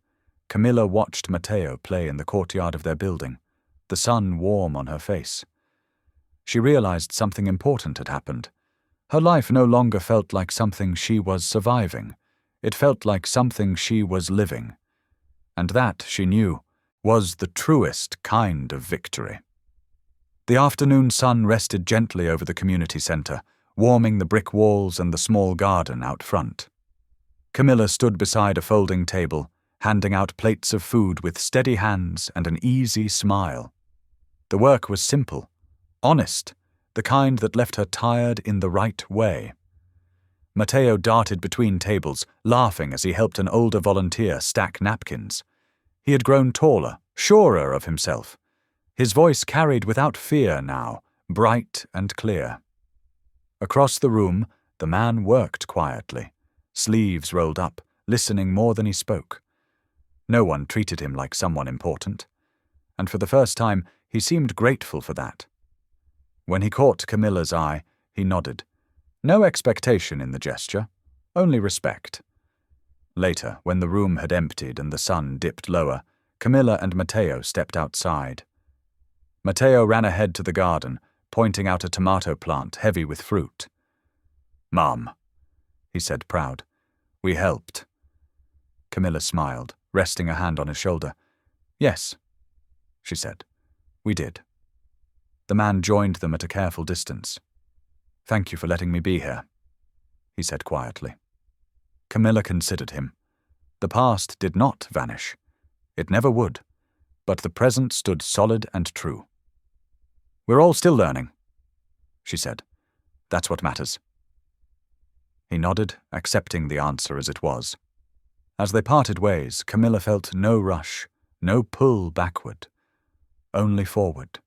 Camilla watched Matteo play in the courtyard of their building, the sun warm on her face. She realized something important had happened. Her life no longer felt like something she was surviving. It felt like something she was living. And that, she knew, was the truest kind of victory. The afternoon sun rested gently over the community center, warming the brick walls and the small garden out front. Camilla stood beside a folding table, handing out plates of food with steady hands and an easy smile. The work was simple, honest, the kind that left her tired in the right way. Matteo darted between tables, laughing as he helped an older volunteer stack napkins. He had grown taller, surer of himself. His voice carried without fear now, bright and clear. Across the room, the man worked quietly, sleeves rolled up, listening more than he spoke. No one treated him like someone important, and for the first time he seemed grateful for that. When he caught Camilla's eye, he nodded. No expectation in the gesture, only respect. Later, when the room had emptied and the sun dipped lower, Camilla and Matteo stepped outside. Matteo ran ahead to the garden, pointing out a tomato plant heavy with fruit. "Mom," he said, proud, "we helped." Camilla smiled, resting a hand on his shoulder. "Yes," she said, "we did." The man joined them at a careful distance. "Thank you for letting me be here," he said quietly. Camilla considered him. The past did not vanish. It never would, but the present stood solid and true. "We're all still learning," she said. "That's what matters." He nodded, accepting the answer as it was. As they parted ways, Camilla felt no rush, no pull backward, only forward.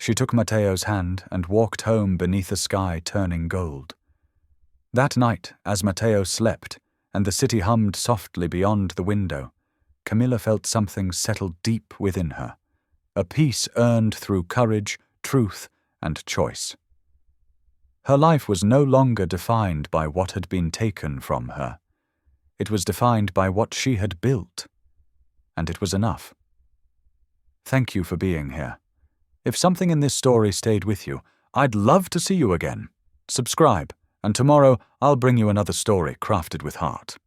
She took Matteo's hand and walked home beneath a sky turning gold. That night, as Matteo slept and the city hummed softly beyond the window, Camilla felt something settle deep within her, a peace earned through courage, truth, and choice. Her life was no longer defined by what had been taken from her. It was defined by what she had built, and it was enough. Thank you for being here. If something in this story stayed with you, I'd love to see you again. Subscribe, and tomorrow I'll bring you another story crafted with heart.